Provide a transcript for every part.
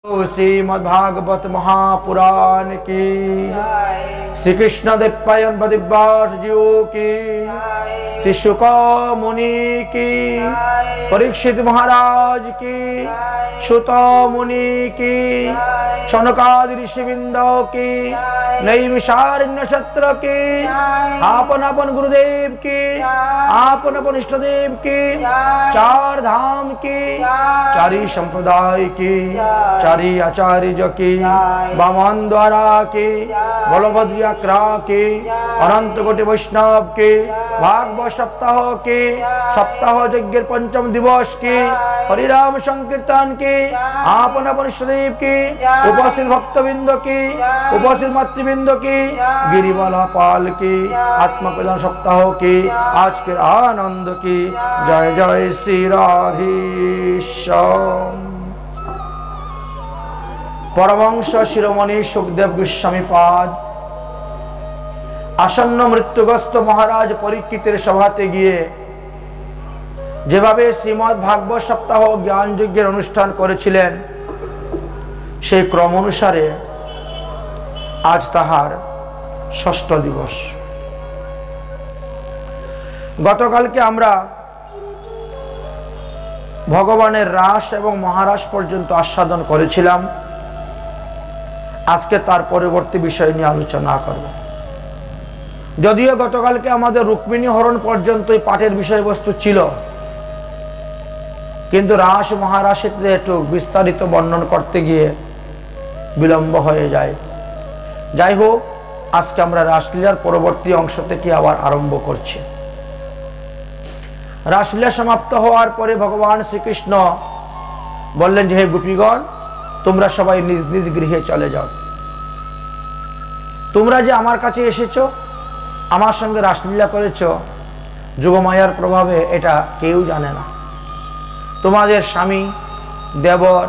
श्रीमद्भागवत महापुराण की, श्री कृष्ण दिव्यान दिव्यास जीव की, श्री शुक मुनि की, परीक्षित महाराज की, सुत मुनि की, शौनकादि ऋषिवृंद की, नैमिषारण्य क्षत्र की, आपन आपन गुरुदेव की, आपन आपन इष्ट देव की, चार धाम की, चारी संप्रदाय की, चारी आचार्य की, वामन द्वारा की, बलभद्र की, अनंत कोटि वैष्णव की, भागवत सप्ताह की, सप्ताह यज्ञ पंचम दिवस की, हरिराम संकीर्तन की, आपन आपन इष्टदेव की, उपस्थित भक्तबिंद की, उपस्थित मातृबिंद की, गिरिवाला पाल की, आत्मकल्याण सप्ताह की, आज के आनंद की। जय जय श्री राधेश्याम। परमहंस शिरोमणि सुखदेव गोस्वामी पाद आसन्न मृत्युग्रस्त महाराज परीक्षितेर सभाते गिये जेभाবে श्रीमद् भागवत सप्ताह ज्ञान यज्ञेर अनुष्ठान करेছিলেন সেই क्रम अनुसारे आज ताहार षष्ठ दिवस। गतकालके आमरा भगवानेर रास एवं महारास पर्यन्त आस्वादन करेছিলাম। आज के तार परवर्ती विषय निये आलोचना करब। यदिओ गतकालके आमादेर रुक्मिणी हरण पर्यन्त पाठेर विषयबस्तु छिलो, किन्तु रास महारासेते एकटु विस्तारित वर्णन करते गिये विलम्ब हये जाय। जाई होक, आजके आमरा रासलीलार परवर्ती अंश थेके आबार आरम्भ करछि। रासलीला समाप्त होवार परे भगवान श्रीकृष्ण बोललेन जे हे गोपीगण, তোমরা সবাই নিজ নিজ গৃহে চলে যাও। তোমরা যে আমার কাছে এসেছো, আমার সঙ্গে রাসলীলা করেছো, যোগমায়ার প্রভাবে এটা কেউ জানে না। তোমাদের স্বামী, দেবর,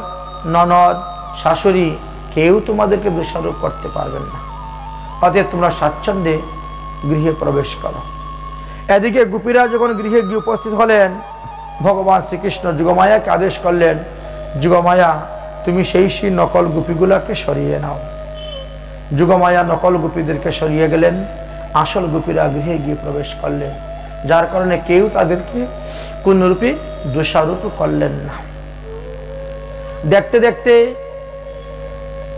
ননদ, শাশুড়ি কেউ তোমাদেরকে দোষারোপ করতে পারবেন না। অতএব তোমরা স্বাচ্ছন্দ্যে গৃহে প্রবেশ করো। এদিকে গোপীরা যখন গৃহে গিয়ে উপস্থিত হলেন, ভগবান শ্রীকৃষ্ণ যোগমায়াকে আদেশ করলেন, যোগমায়া তুমি সেই সেই নকল গোপীগুলাকে সরিয়ে নাও। যোগমায়া নকল গোপীদেরকে সরিয়ে গেলেন, আসল গোপীরা গৃহে গিয়ে প্রবেশ করলেন, যার কারণে কেউ তাদেরকে কোনরূপে দোষারোপ করলেন না। দেখতে দেখতে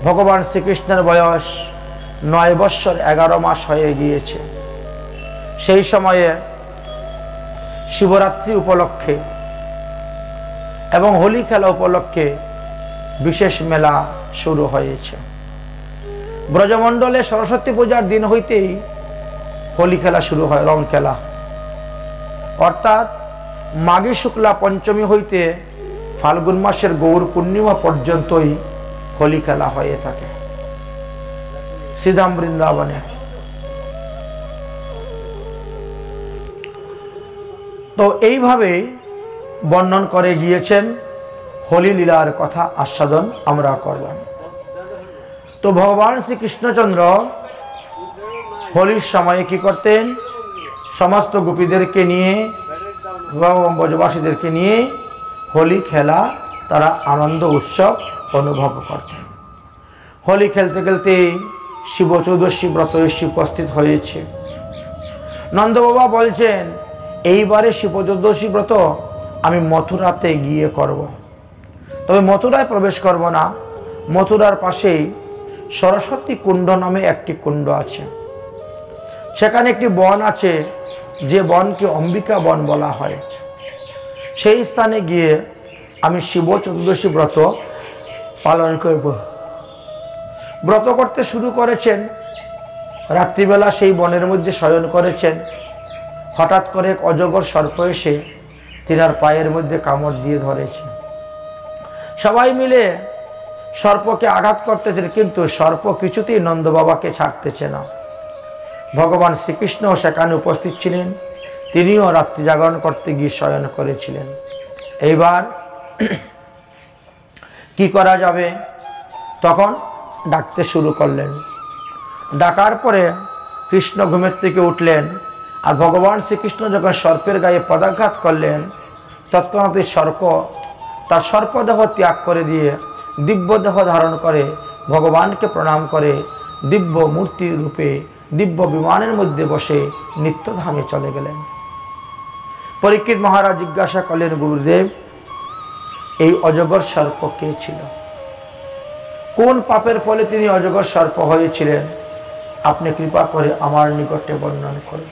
ভগবান শ্রীকৃষ্ণের বয়স 9 বৎসর 11 মাস হয়ে গিয়েছে। সেই সময়ে শিবরাত্রি উপলক্ষে এবং হোলি খেলা উপলক্ষে विशेष मेला शुरू হয়েছে। ব্রজমণ্ডলে सरस्वती पूजार दिन হইতেই হোলি খেলা শুরু হয়, রং খেলা। অর্থাৎ মাঘী শুক্লা পঞ্চমী হইতে ফাল্গুন মাসের গৌর পূর্ণিমা পর্যন্তই হোলি খেলা হয়ে থাকে শ্রীধাম বৃন্দাবনে। তো এইভাবে বর্ণন করে গিয়েছেন। होली लीलार कथा आस्वादन आमरा करलाम। तो भगवान श्री कृष्णचंद्र होलिर समय कि करतें, समस्त गोपीदेरके निये ब्रजबासीदेरके निये होली खेला तारा आनंद उत्सव अनुभव करतें। होली खेलते खेलते शिव चौदशी व्रत एसे उपस्थित हयेछे। नंद बाबा बोलছেন, এইবারে शिव चौदशी व्रत आमी मथुराते गिये करब। तবে मथुराय प्रवेश करब ना। मथुरार पाशेई सरस्वती कुंड नामे एकटी कुंड आछे। सेखाने एकटी बन आछे, जे बनके अम्बिका बन बला हय। सेई स्थाने गिये आमी शिव चतुर्दशी व्रत पालन करब। व्रत करते शुरू करेछेन। रात्रिबेला सेई बनेर मध्य शयन करेछेन। हठात् करे एक अजगर सर्प एसे तिनार पायेर मध्य कामड़ दिये धरेछे। सबाई मिले सर्प के आघात करते, किन्तु सर्प किछुतेई नंद बाबा के छाड़तेছে ना। भगवान श्रीकृष्ण सेखाने उपस्थित छिलेन, तिनिও रात्रि जागरण करते गिये शयन करेছিলেন। এইবার কি করা যাবে, তখন ডাকতে শুরু করলেন। ডাকার পরে কৃষ্ণ ঘুমের থেকে উঠলেন, আর ভগবান শ্রীকৃষ্ণ যখন सर्पेर गाये पदाघात करलेन, तत्क्षणाৎ सर्प तार सर्पदेह त्याग करे दिए দিব্য দেহ ধারণ করে ভগবানকে প্রণাম করে দিব্য মূর্তি রূপে দিব্য বিমানের মধ্যে বসে নিত্যধামে চলে গেলেন। পরীক্ষিত মহারাজ জিজ্ঞাসা করলেন, গুরুদেব, এই অজগর সর্প কে ছিল? কোন পাপের ফলে তিনি অজগর সর্প হয়েছিলেন? আপনি কৃপা করে আমার নিকটে বর্ণনা করুন।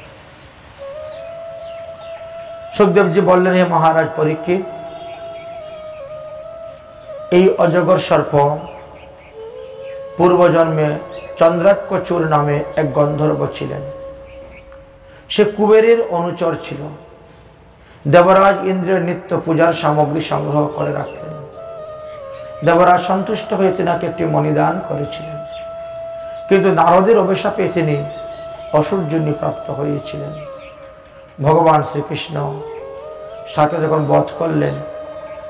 সুখদেবজি বললেন, হে মহারাজ পরীক্ষিত, এই অজগর সর্প পূর্বজন্মে চন্দ্রাক্ষচূর নামে এক গন্ধর্ব ছিলেন। সে কুবেরের অনুচর ছিল। দেবরাজ ইন্দ্রের নিত্য পূজার সামগ্রী সংগ্রহ করে রাখতেন। দেবরাজ সন্তুষ্ট হয়ে তিনাকে একটি মণিদান করেছিলেন, কিন্তু নারদের অভিশাপে তিনি অসুরজনী প্রাপ্ত হয়েছিলেন। ভগবান শ্রীকৃষ্ণ তাকে যখন বধ করলেন,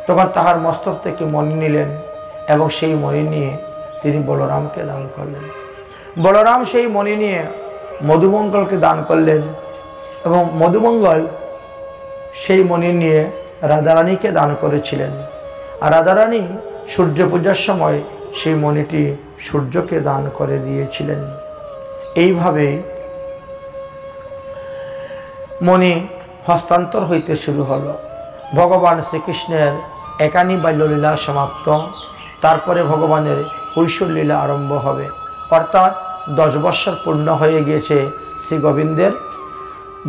তখন তাহার মস্তক থেকে মণি নিলেন এবং সেই মণি নিয়ে তিনি বলরামকে দান করলেন। বলরাম সেই মণি নিয়ে মধুমঙ্গলকে দান করলেন এবং মধুমঙ্গল সেই মণি নিয়ে রাধারানীকে দান করেছিলেন। আর রাধারানী সূর্য পূজার সময় সেই মণিটি সূর্যকে দান করে দিয়েছিলেন। এইভাবে মণি হস্তান্তর হইতে শুরু হলো। ভগবান শ্রীকৃষ্ণের একানী বাল্যলীলা সমাপ্ত, তারপরে ভগবানের কৈশোরলীলা আরম্ভ হবে। অর্থাৎ 10 বৎসর পূর্ণ হয়ে গিয়েছে শ্রী গোবিন্দের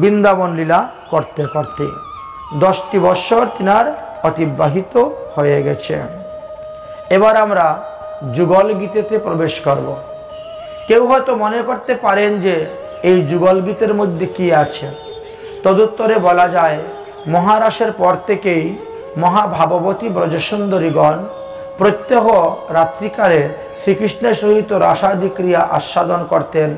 বৃন্দাবন লীলা করতে করতে। 10টি বৎসর তিনার অতিবাহিত হয়ে গেছে। এবার আমরা যুগল গীতেতে প্রবেশ করব। কেউ হয়তো মনে করতে পারেন যে এই যুগল গীতের মধ্যে কি আছে। তদুত্তরে বলা যায়, মহারাসের পর থেকেই মহাভাববতী ব্রজসুন্দরীগণ প্রত্যহ রাত্রিকালে শ্রীকৃষ্ণের সহিত রাসাদি ক্রিয়া আস্বাদন করতেন।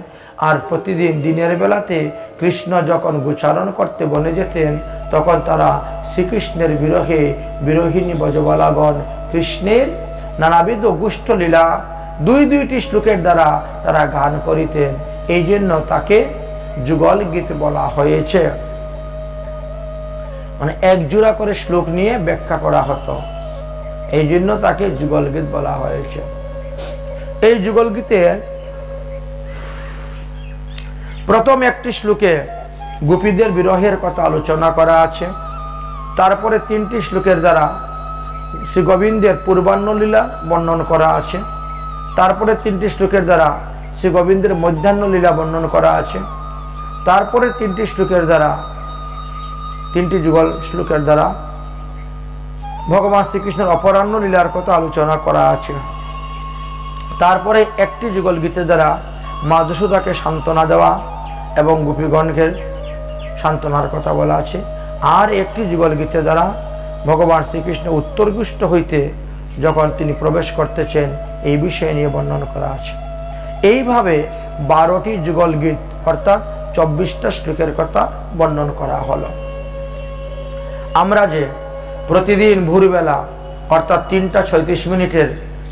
আর প্রতিদিন দিনের বেলাতে কৃষ্ণ যখন গোচারণ করতে বনে যেতেন, তখন তারা শ্রীকৃষ্ণের বিরহে বিরোহিণী ব্রজবালাগণ কৃষ্ণের নানাবিধ গুষ্ঠ লীলা 2-2টি শ্লোকের দ্বারা তারা গান করিতেন। এই জন্য তাকে যুগল গীত বলা হয়েছে। মানে এক জোড়া করে শ্লোক নিয়ে ব্যাখ্যা করা হতো, এই জন্য তাকে যুগল গীত বলা হয়েছে। এই যুগল গীতে প্রথম একটি শ্লোকে গোপীদের বিরহের কথা আলোচনা করা আছে। তারপরে 3টি শ্লোকের দ্বারা শ্রী গোবিন্দের পূর্বাহ্ন লীলা বর্ণন করা আছে। তারপরে 3টি শ্লোকের দ্বারা শ্রী গোবিন্দের মধ্যাহ্ন লীলা বর্ণন করা আছে। তারপরে 3টি শ্লোকের দ্বারা 3টি যুগল শ্লোকের দ্বারা ভগবান শ্রীকৃষ্ণের অপরাহ্ন লীলার কথা আলোচনা করা আছে। তারপরে একটি যুগল গীতের দ্বারা মা যশোদাকে সান্ত্বনা দেওয়া এবং গোপীগণকে সান্ত্বনার কথা বলা আছে। আর একটি যুগল গীতের দ্বারা ভগবান শ্রীকৃষ্ণ উত্তরগুষ্ট হইতে যখন তিনি প্রবেশ করতেছেন এই বিষয় নিয়ে বর্ণন করা আছে। এইভাবে 12টি যুগল গীত অর্থাৎ 24টা শ্লোকের কথা বর্ণন করা হলো। আমরা যে প্রতিদিন ভোরবেলা অর্থাৎ 3টা 36 মিনিটের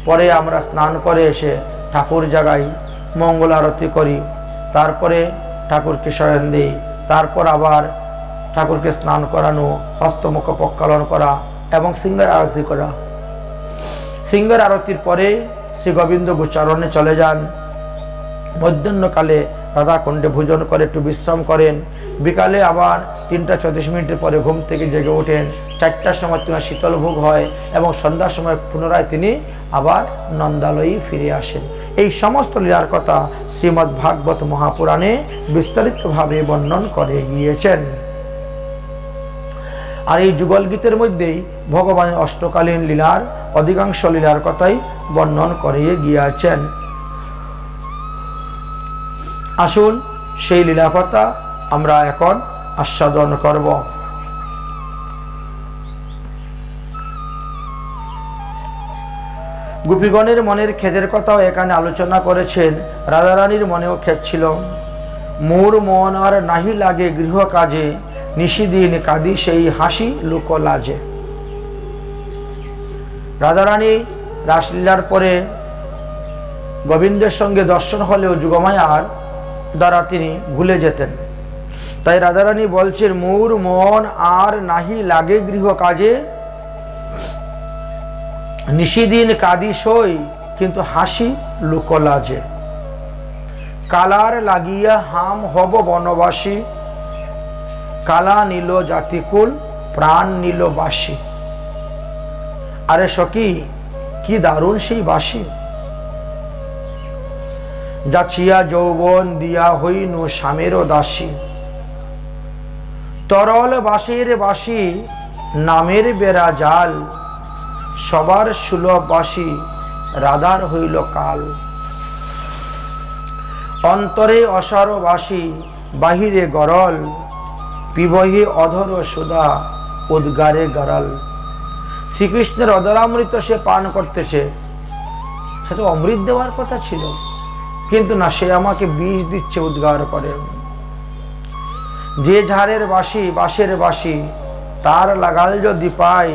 পরে আমরা স্নান করে এসে ঠাকুর জাগাই, মঙ্গল আরতি করি, তারপরে ঠাকুরকে শয়ন দিই, তারপর আবার ঠাকুরকে স্নান করানো, হস্তমুখ প্রক্ষালন করা এবং সিংহের আরতি করা। সিংহের আরতির পরে শ্রী গোবিন্দ গোচারণে চলে যান। মধ্যাহ্নকালে রাধাকুণ্ডে ভোজন করে একটু বিশ্রাম করেন। বিকালে আবার 3টা 34 মিনিটের পরে ঘুম থেকে জেগে ওঠেন। 4টার সময় তিনার শীতল ভোগ হয় এবং সন্ধ্যার সময় পুনরায় তিনি আবার নন্দালয়ে ফিরে আসেন। এই সমস্ত লীলার কথা শ্রীমদ্ ভাগবত মহাপুরাণে বিস্তারিতভাবে বর্ণন করে গিয়েছেন। আর এই যুগল গীতের মধ্যেই ভগবানের অষ্টকালীন লীলার অধিকাংশ লীলার কথাই বর্ণন করে গিয়েছেন। আসুন সেই লীলা কথা আমরা এখন আস্বাদন করব। গোপীগণের মনের খেদের কথাও এখানে আলোচনা করেছেন। রাধারানীর মনেও খেদ ছিল। মোর মন আর নাহি লাগে গৃহ কাজে, নিশিদিন কাঁদি সেই হাসি লোক লাজে। রাধারানী রাসলীলার পরে গোবিন্দের সঙ্গে দর্শন হলেও যুগমায়ার দ্বারা তিনি ভুলে যেতেন। তাই রাধারানী বলছেন, মোর মন আর নাহি লাগে গৃহ কাজে, নিশিদিন কাঁদি সই কিন্তু হাসি লোকলাজে। কালার লাগিয়া হাম হব বনবাসী, কালা নীল জাতিকুল প্রাণ নীল বাসী। আরে সখী কি দারুণ সেই বাসী, যাচিয়া যৌবন দিয়া হইনু স্বামীর দাসী। তরল বাসীর বাসী নামের বেড়া জাল, সবার সুলভ বাসী রাধার হইল কাল। অন্তরে অসার বাসী বাহিরে গরল, পিবহি অধর সুধা উদ্গারে গরল। শ্রীকৃষ্ণের অধরামৃত সে পান করতেছে, সে তো অমৃত দেওয়ার কথা ছিল, কিন্তু না, সে আমাকে বিষ দিচ্ছে উদ্গার করে। যে ঝাড়ের বাসি বাঁশের বাসি তার লাগাল যদি পাই,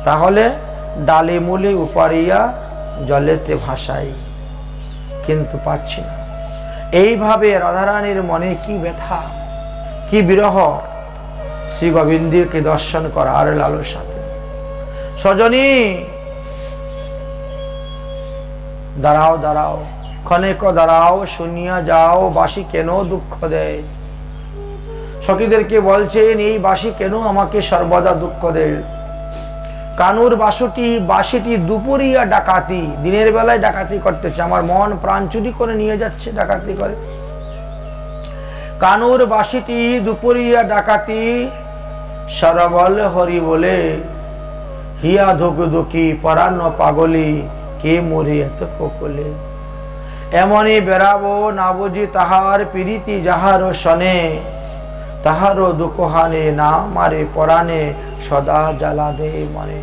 তাহলে ডালে মূলে উপারিয়া জলেতে ভাসাই, কিন্তু পাচ্ছি না। এইভাবে রাধারানীর মনে কি ব্যথা, কি বিরহ, শ্রী গোবিন্দকে দর্শন করার লালসাতে। সজনী দাঁড়াও দাঁড়াও, ক্ষণেক দাঁড়াও, শুনিয়া যাও বাঁশি কেন দুঃখ দেয়। সখীদেরকে বলছেন এই বাঁশি কেন আমাকে সর্বদা দুঃখ দেয়। কানুর বাঁশিটি দুপুরিয়া ডাকাতি, দিনের বেলায় ডাকাতি করতেছে, আমার মন প্রাণ চুরি করে নিয়ে যাচ্ছে ডাকাতি করে। কানুর বাঁশিটি দুপুরিয়া ডাকাতি, সরবল হরি বলে হিয়া ধুকি পরান্ন পাগলি, কে মরে এত কোকলে। এমনই বেড়াবো না বুঝি তাহার প্রীতি যাহার শনে, তাহারও দুঃখহানে না মারে পরাণে, সদা জ্বালা দে মনে।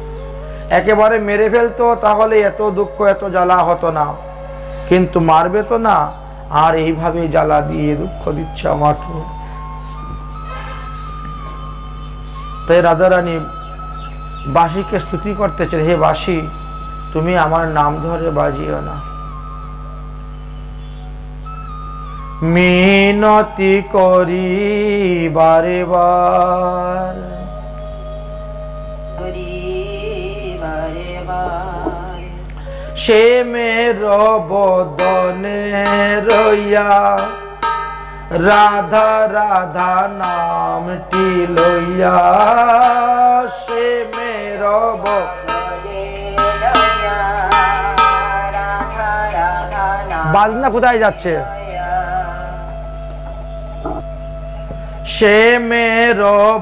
একেবারে মেরে ফেলতো তাহলে এত দুঃখ এত জ্বালা হতো না, কিন্তু মারবে তো না, আর এইভাবে জ্বালা দিয়ে দুঃখ দিচ্ছে আমাকে। তাই রাধারানী বাঁশিকে স্তুতি করতেছে, হে বাঁশি তুমি আমার নাম ধরে বাজিও না। মিনতি করি বারে বার, সে মের বদনে রইয়া, রাধা রাধা নামটি লইয়া, সে মের বাজনা কোথায় যাচ্ছে? সে মের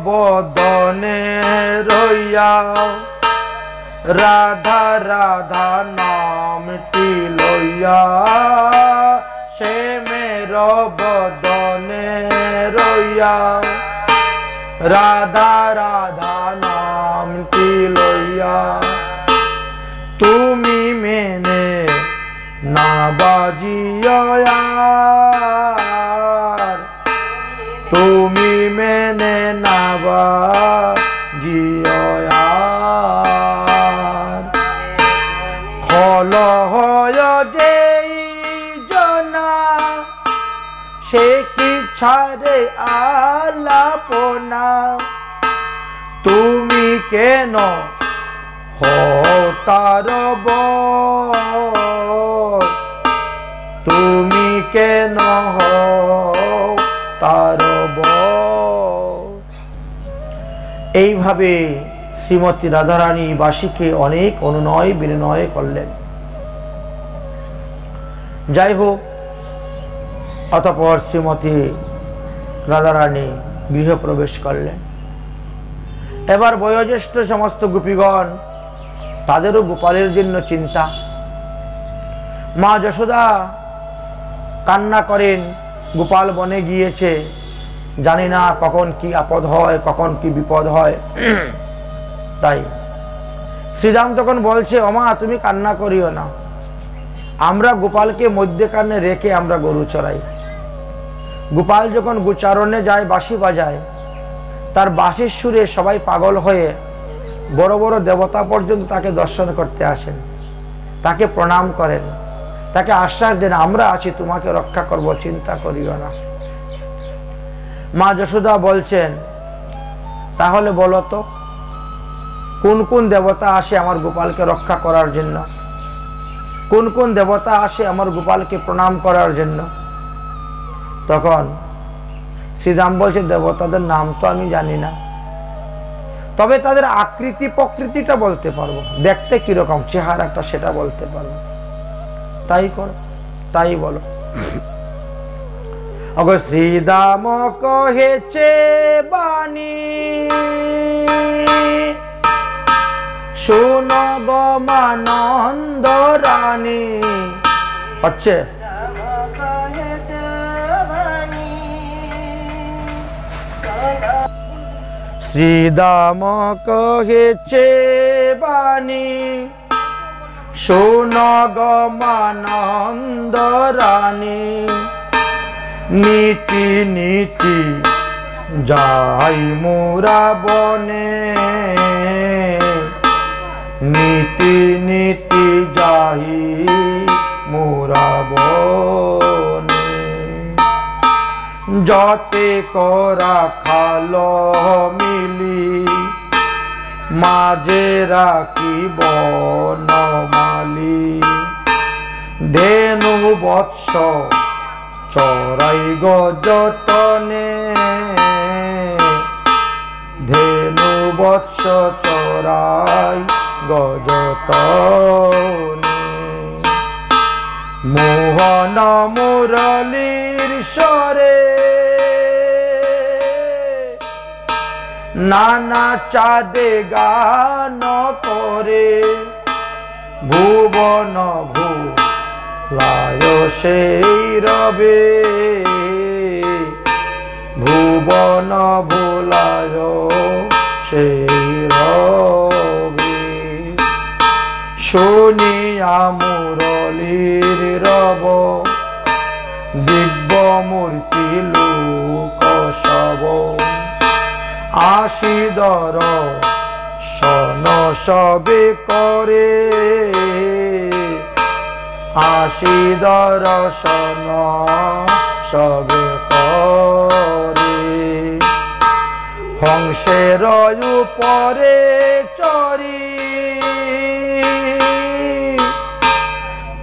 বদনে রইয়া, রাধা রাধা নামটি লইয়া, সে মের বদনে রইয়া, রাধা রাধা নামটি লইয়া। তুমি মেনে না বাজিয়া, তুমি মেনে না বাজিয়া, ফল হয় যেই জনা, সে কি ছাড়ে আলাপনা। তুমি কেন হও তার বর, তুমি কেন হও তার বর। এইভাবে শ্রীমতী রাধারানী বাঁশিকে অনেক অনুনয় বিনয় করলেন। যাই হোক, অতঃপর শ্রীমতী রাধারানী গৃহে প্রবেশ করলেন। এবার বয়োজ্যেষ্ঠ সমস্ত গোপীগণ, তাদেরও গোপালের জন্য চিন্তা। মা যশোদা কান্না করেন, গোপাল বনে গিয়েছে, জানি না কখন কি আপদ হয়, কখন কি বিপদ হয়। তাই শ্রীরাম তখন বলছে, ওমা তুমি কান্না করিও না, আমরা গোপালকে মধ্যখানে রেখে আমরা গরু চড়াই। গোপাল যখন গোচারণে যায়, বাঁশি বাজায়, তার বাঁশির সুরে সবাই পাগল হয়ে বড় বড় দেবতা পর্যন্ত তাকে দর্শন করতে আসেন, তাকে প্রণাম করেন, তাকে আশ্বাস দেন, আমরা আছি, তোমাকে রক্ষা করব, চিন্তা করিও না। মা যশোদা বলছেন, তাহলে বলো তো কোন কোন দেবতা আসে আমার গোপালকে রক্ষা করার জন্য, কোন কোন দেবতা আসে আমার গোপালকে প্রণাম করার জন্য। তখন শ্রীরাম বলছে, দেবতাদের নাম তো আমি জানি না, তবে তাদের আকৃতি প্রকৃতিটা বলতে পারবো, দেখতে কিরকম চেহারাটা সেটা বলতে পারবো। তাই করো, তাই বলো। অগো শ্রীদাম কহেছে বাণী, শোন গো মানন্দ রানী। হচ্ছে শ্রীদাম কহেছে বাণী, শোন গো মানন্দ রানী। নীতি নীতি যাই মোরা বনে, নীতি নীতি যাই মোরা বনে। যতে করা খাল মিলি, মাঝে রাখি বনমালী। ধেনু বৎস চরাই গজতনে, ধেনু বৎস চরাই গজতনে। মোহন মুরলীর স্বরে, নানা চাঁদে গান করে। ভুবন ভুলায় সেই রবে, ভুবন ভুলায় সেই রবে। শুনিয়া মুরলীর রব, দিব্য মূর্তি লোক সব। আশিদর সন সবে করে, আশিদর সন সবে করে। হংসের উপরে চরি,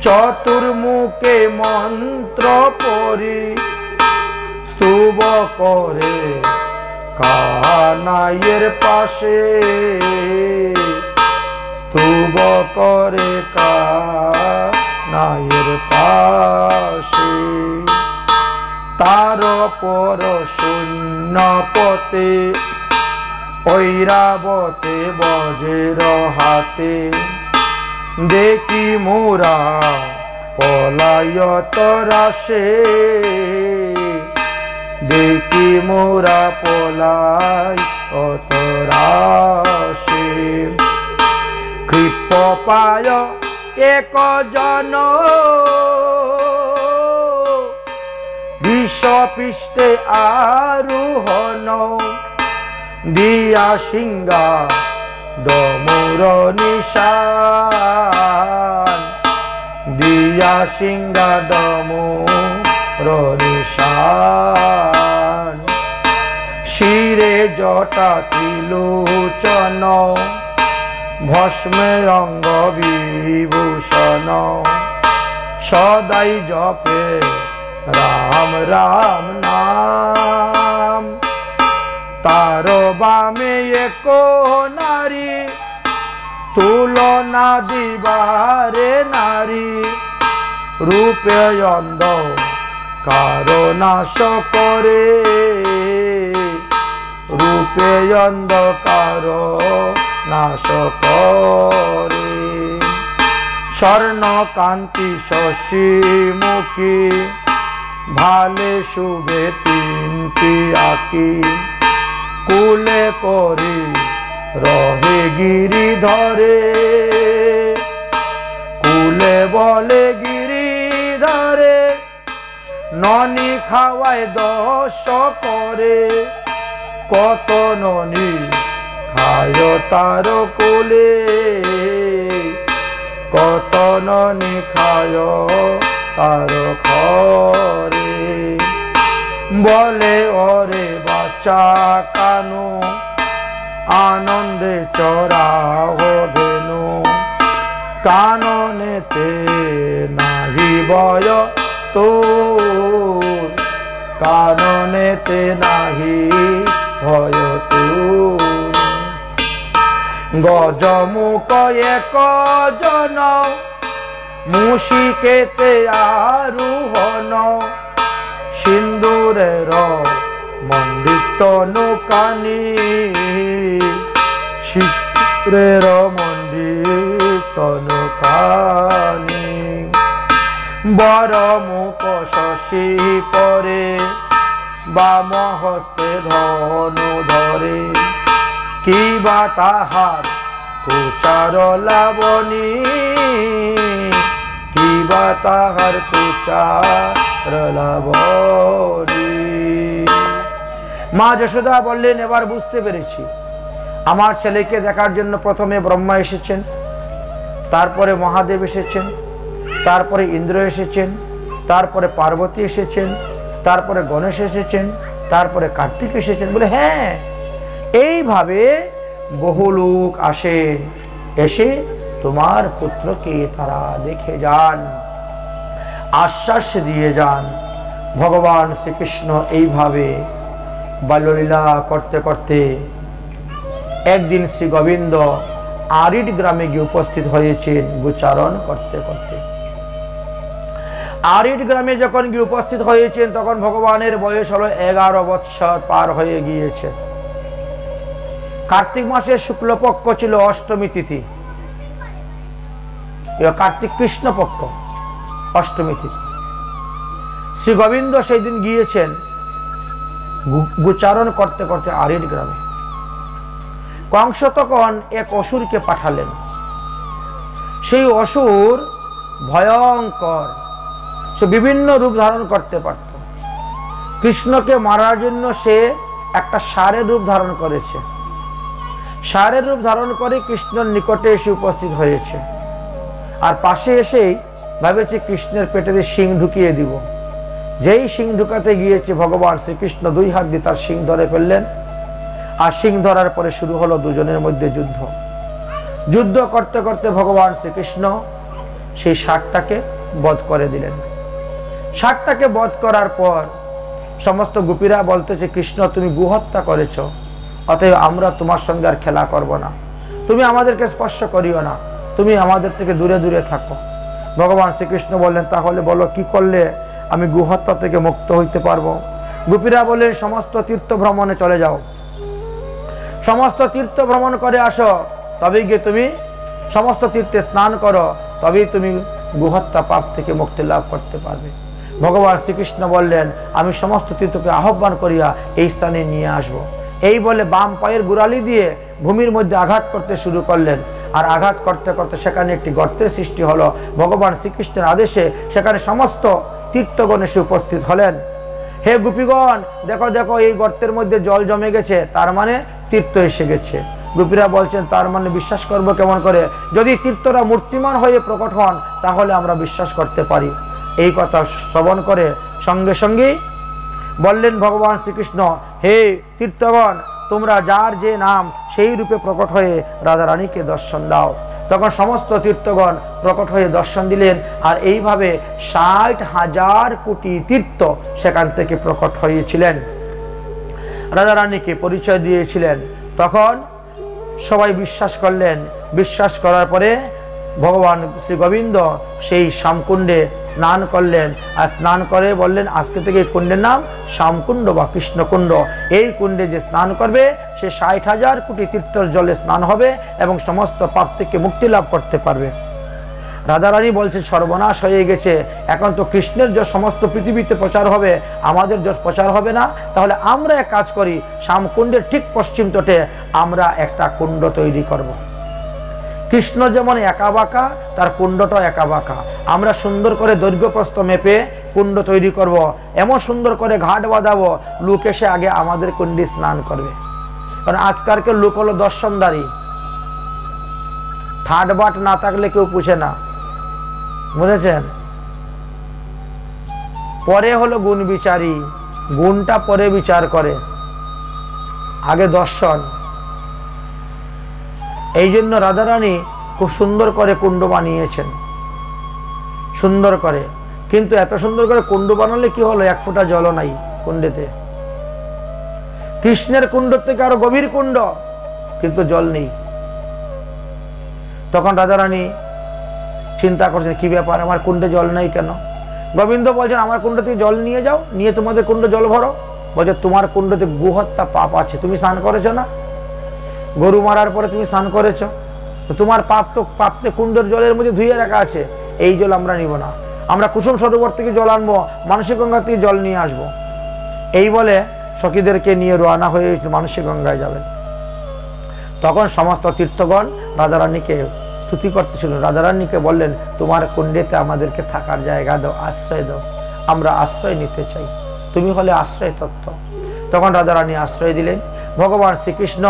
চতুর্মুখে মন্ত্র পড়ি। স্তুব করে কানাইয়ের পাশে, স্তুব করে কানাইয়ের পাশে। তার পর শূন্য পথে, ঐরাবতে বজ্র হাতে। দেখি মোরা পলায়ত রাশে, দেখি মোরা পলাই অতরাশে। কৃপ পায় এক জন, বিষপৃষ্ঠে আরোহণ। দিয়া সিংহা ডমুর নিশান, দিয়া সিংহা ডমুর নিশান। শিরে জটা ত্রিলোচন, ভস্মে অঙ্গ বিভূষণ। সদাই জপে রাম রাম নাম। তার বামে এক নারী, তুলনা দিবারে নারী। রূপে অন্ধ কারো নাশ করে, রূপে অন্ধকার নাশ করে। স্বর্ণ কান্তি শশী মুখী, ভালে শুভে তিনটি আঁকি। কুলে করি রহে গিরি ধরে, কুলে বলে গিরি ধরে। ননি খাওয়ায় দশ করে, কত ননি খায় তার কোলে। কত ননি খায় তার ঘরে। বলে ওরে বাচ্চা কানু, আনন্দে চরাহ ধেনু কাননেতে নাহি ভয় তোর কাননেতে নাহি ভয় তোর গজমুখ এক জন মুশিকেতে আরোহণ সিন্দুরের মণ্ডিত নৌকানি সিন্দুরের মণ্ডিত নৌকানি বর মুখ শশী পরে বাম হস্তে ধনু ধরে কিবা তাহার কুচার লাবণী কিবা তাহার কুচার লাবণী। মা যশোদা বললেন, এবার বুঝতে পেরেছি, আমার ছেলেকে দেখার জন্য প্রথমে ব্রহ্মা এসেছেন, তারপরে মহাদেব এসেছেন, তারপরে ইন্দ্র এসেছেন, তারপরে পার্বতী এসেছেন, তারপরে গণেশ এসেছেন, তারপরে কার্তিক এসেছেন। বলে হ্যাঁ, এইভাবে বহু লোক আসেন, এসে তোমার পুত্রকে তারা দেখে যান, আশ্বাস দিয়ে যান। ভগবান শ্রীকৃষ্ণ এইভাবে বাল্যলীলা করতে করতে একদিন শ্রী গোবিন্দ আরিড গ্রামে গিয়ে উপস্থিত হয়েছেন গোচারণ করতে করতে। আরিড গ্রামে যখন গিয়ে উপস্থিত হয়েছেন তখন ভগবানের বয়স হলো 11 বৎসর পার হয়ে গিয়েছে। কার্তিক মাসের শুক্লপক্ষ ছিল অষ্টমী তিথি, কার্তিক কৃষ্ণপক্ষ অষ্টমী তিথি। শ্রী গোবিন্দ সেই দিন গিয়েছেন গোচারণ করতে করতে আরিড গ্রামে। কংস তখন এক অসুরকে পাঠালেন। সেই অসুর ভয়ঙ্কর, সে বিভিন্ন রূপ ধারণ করতে পারত। কৃষ্ণকে মারার জন্য সে একটা ষাঁড়ের রূপ ধারণ করেছে। ষাঁড়ের রূপ ধারণ করে কৃষ্ণের নিকটে এসে উপস্থিত হয়েছে, আর পাশে এসেই ভাবেছে কৃষ্ণের পেটে দিয়ে শিং ঢুকিয়ে দিব। যেই শিং ঢুকাতে গিয়েছে ভগবান শ্রীকৃষ্ণ 2 হাত দিয়ে তার শিং ধরে ফেললেন, আর শিং ধরার পরে শুরু হলো দুজনের মধ্যে যুদ্ধ। যুদ্ধ করতে করতে ভগবান শ্রীকৃষ্ণ সেই ষাঁড়টাকে বধ করে দিলেন। ষাঁড়টাকে বধ করার পর সমস্ত গোপীরা বলতেছে, কৃষ্ণ তুমি গোহত্যা করেছ, অতএব আমরা তোমার সঙ্গে আর খেলা করব না, তুমি আমাদেরকে স্পর্শ করিও না, তুমি আমাদের থেকে দূরে দূরে থাকো। ভগবান শ্রীকৃষ্ণ বললেন, তাহলে বলো কি করলে আমি গোহত্যা থেকে মুক্ত হইতে পারবো? গোপীরা বললেন, সমস্ত তীর্থ ভ্রমণে চলে যাও, সমস্ত তীর্থ ভ্রমণ করে আসো, তবেই গিয়ে তুমি সমস্ত তীর্থে স্নান করো, তবেই তুমি গোহত্যা পাপ থেকে মুক্তি লাভ করতে পারবে। ভগবান শ্রীকৃষ্ণ বললেন, আমি সমস্ত তীর্থকে আহ্বান করিয়া এই স্থানে নিয়ে আসব। এই বলে বাম পায়ের গোড়ালি দিয়ে ভূমির মধ্যে আঘাত করতে শুরু করলেন, আর আঘাত করতে করতে সেখানে একটি গর্তের সৃষ্টি হলো। ভগবান শ্রীকৃষ্ণের আদেশে সেখানে সমস্ত তীর্থগণ এসে উপস্থিত হলেন। হে গোপীগণ, দেখো দেখো, এই গর্তের মধ্যে জল জমে গেছে, তার মানে তীর্থ এসে গেছে। গোপীরা বলছেন, তার মানে বিশ্বাস করব কেমন করে? যদি তীর্থরা মূর্তিমান হয়ে প্রকট হন তাহলে আমরা বিশ্বাস করতে পারি। এই কথা শ্রবণ করে সঙ্গে সঙ্গে বললেন ভগবান শ্রীকৃষ্ণ, হে তীর্থগণ, তোমরা যার যে নাম সেই রূপে প্রকট হয়ে রাধা রানীকে দর্শন দাও। তখন সমস্ত তীর্থগণ প্রকট হয়ে দর্শন দিলেন, আর এইভাবে 60,000 কোটি তীর্থ সেখান থেকে প্রকট হয়েছিলেন, রাধা রানীকে পরিচয় দিয়েছিলেন। তখন সবাই বিশ্বাস করলেন। বিশ্বাস করার পরে ভগবান শ্রী গোবিন্দ সেই শ্যামকুণ্ডে স্নান করলেন, আর স্নান করে বললেন, আজকে থেকে এই কুণ্ডের নাম শ্যামকুণ্ড বা কৃষ্ণকুণ্ড। এই কুণ্ডে যে স্নান করবে সে 60,000 কোটি তীর্থের জলে স্নান হবে এবং সমস্ত পাপ থেকে মুক্তি লাভ করতে পারবে। রাধারানী বলছে, সর্বনাশ হয়ে গেছে, এখন তো কৃষ্ণের যশ সমস্ত পৃথিবীতে প্রচার হবে, আমাদের যশ প্রচার হবে না। তাহলে আমরা এক কাজ করি, শ্যামকুণ্ডের ঠিক পশ্চিম তটে আমরা একটা কুণ্ড তৈরি করব। কৃষ্ণ যেমন একা বাঁকা, তার কুণ্ডটাও একা বাঁকা। আমরা সুন্দর করে দৈর্ঘ্য প্রস্থ মেপে কুণ্ড তৈরি করব, এমন সুন্দর করে ঘাট বাঁধাবো, লোক এসে আগে আমাদের কুণ্ডে স্নান করবে। কারণ আজকালকে লোক হলো দর্শনদারী, ঠাট বাট না থাকলে কেউ পুছে না, বুঝেছেন? পরে হলো গুণ বিচারী, গুণটা পরে বিচার করে, আগে দর্শন। এই জন্য রাধারানী খুব সুন্দর করে কুণ্ড বানিয়েছেন, সুন্দর করে। কিন্তু এত সুন্দর করে কুণ্ড বানালে কি হলো, এক ফোঁটা জলও নাই কুণ্ডেতে। কৃষ্ণের কুণ্ড থেকে আরো গভীর কুণ্ড, কিন্তু জল নেই। তখন রাধারানী চিন্তা করছেন, কি ব্যাপার, আমার কুণ্ডে জল নেই কেন? গোবিন্দ বলছেন, আমার কুণ্ড থেকে জল নিয়ে যাও, নিয়ে তোমাদের কুণ্ড জল ভরো। বলছে, তোমার কুণ্ডতে গোহত্যা পাপ আছে, তুমি স্নান করেছো না? গরু মারার পরে তুমি স্নান করেছো, তো তোমার পাপতে কুণ্ডের জলের মধ্যে ধুয়ে রাখা আছে, এই জল আমরা নিব না। আমরা কুসুম সরোবর থেকে জল আনবো, মানসী গঙ্গা থেকে জল নিয়ে আসবো। এই বলে সখীদেরকে নিয়ে রওনা হয়ে মানসী গঙ্গায় যাবেন। তখন সমস্ত তীর্থগণ রাধারানীকে স্তুতি করতেছিল। রাধারানীকে বললেন, তোমার কুণ্ডেতে আমাদেরকে থাকার জায়গা দাও, আশ্রয় দাও, আমরা আশ্রয় নিতে চাই, তুমি হলে আশ্রয় তত্ত্ব। তখন রাধারানী আশ্রয় দিলেন। ভগবান শ্রীকৃষ্ণ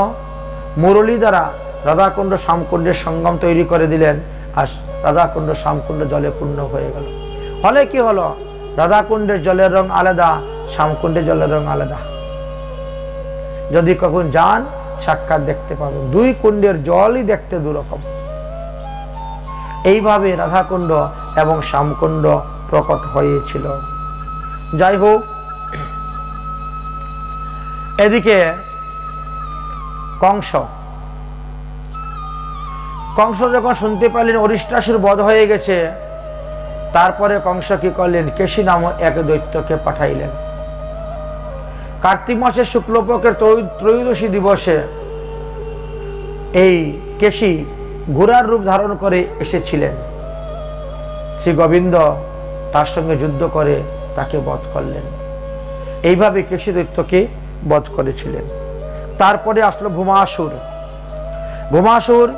মুরলী দ্বারা রাধাকুণ্ড শ্যামকুণ্ডের সঙ্গম তৈরি করে দিলেন, আর রাধাকুণ্ড শ্যামকুণ্ড জলে পূর্ণ হয়ে গেল। ফলে কি হলো, রাধাকুণ্ডের জলের রং আলাদা, শ্যামকুণ্ডের জলের রং আলাদা। যদি কখন যান সাক্ষাৎ দেখতে পাবেন, দুই কুণ্ডের জলই দেখতে দুরকম। এইভাবে রাধাকুণ্ড এবং শ্যামকুণ্ড প্রকট হয়েছিল। যাই হোক, এদিকে কংস যখন শুনতে পারলেন অরিষ্টাসুর বধ হয়ে গেছে, তারপরে কংস কি করলেন, কেশী নামক এক দৈত্যকে পাঠাইলেন। কার্তিক মাসের শুক্লপক্ষের ত্রয়োদশী দিবসে এই কেশী ঘোড়ার রূপ ধারণ করে এসেছিলেন। শ্রী গোবিন্দ তার সঙ্গে যুদ্ধ করে তাকে বধ করলেন। এইভাবে কেশী দৈত্যকে বধ করেছিলেন। তারপরে আসলো ভূমাসুর। ভূমাসুর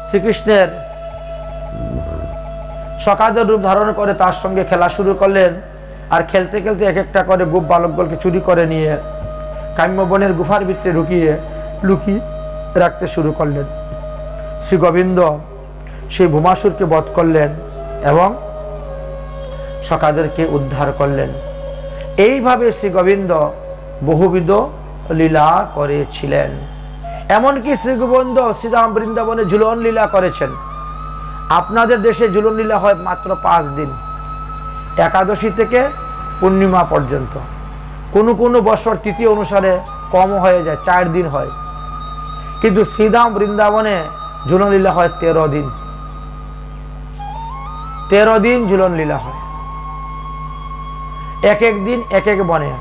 শ্রীকৃষ্ণের সখাদের রূপ ধারণ করে তার সঙ্গে খেলা শুরু করলেন। আর খেলতে খেলতে এক একটা করে গোপ বালকগুলোকে চুরি করে নিয়ে কাম্যবনের গুফার ভিতরে লুকিয়ে রাখতে শুরু করলেন। শ্রী গোবিন্দ সেই ভূমাসুরকে বধ করলেন এবং সখাদেরকে উদ্ধার করলেন। এইভাবে শ্রী গোবিন্দ বহুবিধ লীলা করেছিলেন। এমনকি শ্রী গোবিন্দ শ্রীধাম বৃন্দাবনে ঝুলন লীলা করেছেন। আপনাদের দেশে ঝুলন লীলা হয় মাত্র 5 দিন, একাদশী থেকে পূর্ণিমা পর্যন্ত। কোনো কোনো বছর তিথি অনুসারে কম হয়ে যায়, 4 দিন হয়। কিন্তু শ্রীধাম বৃন্দাবনে ঝুলন লীলা হয় 13 দিন। 13 দিন ঝুলন লীলা হয়। এক এক দিন এক এক বনে,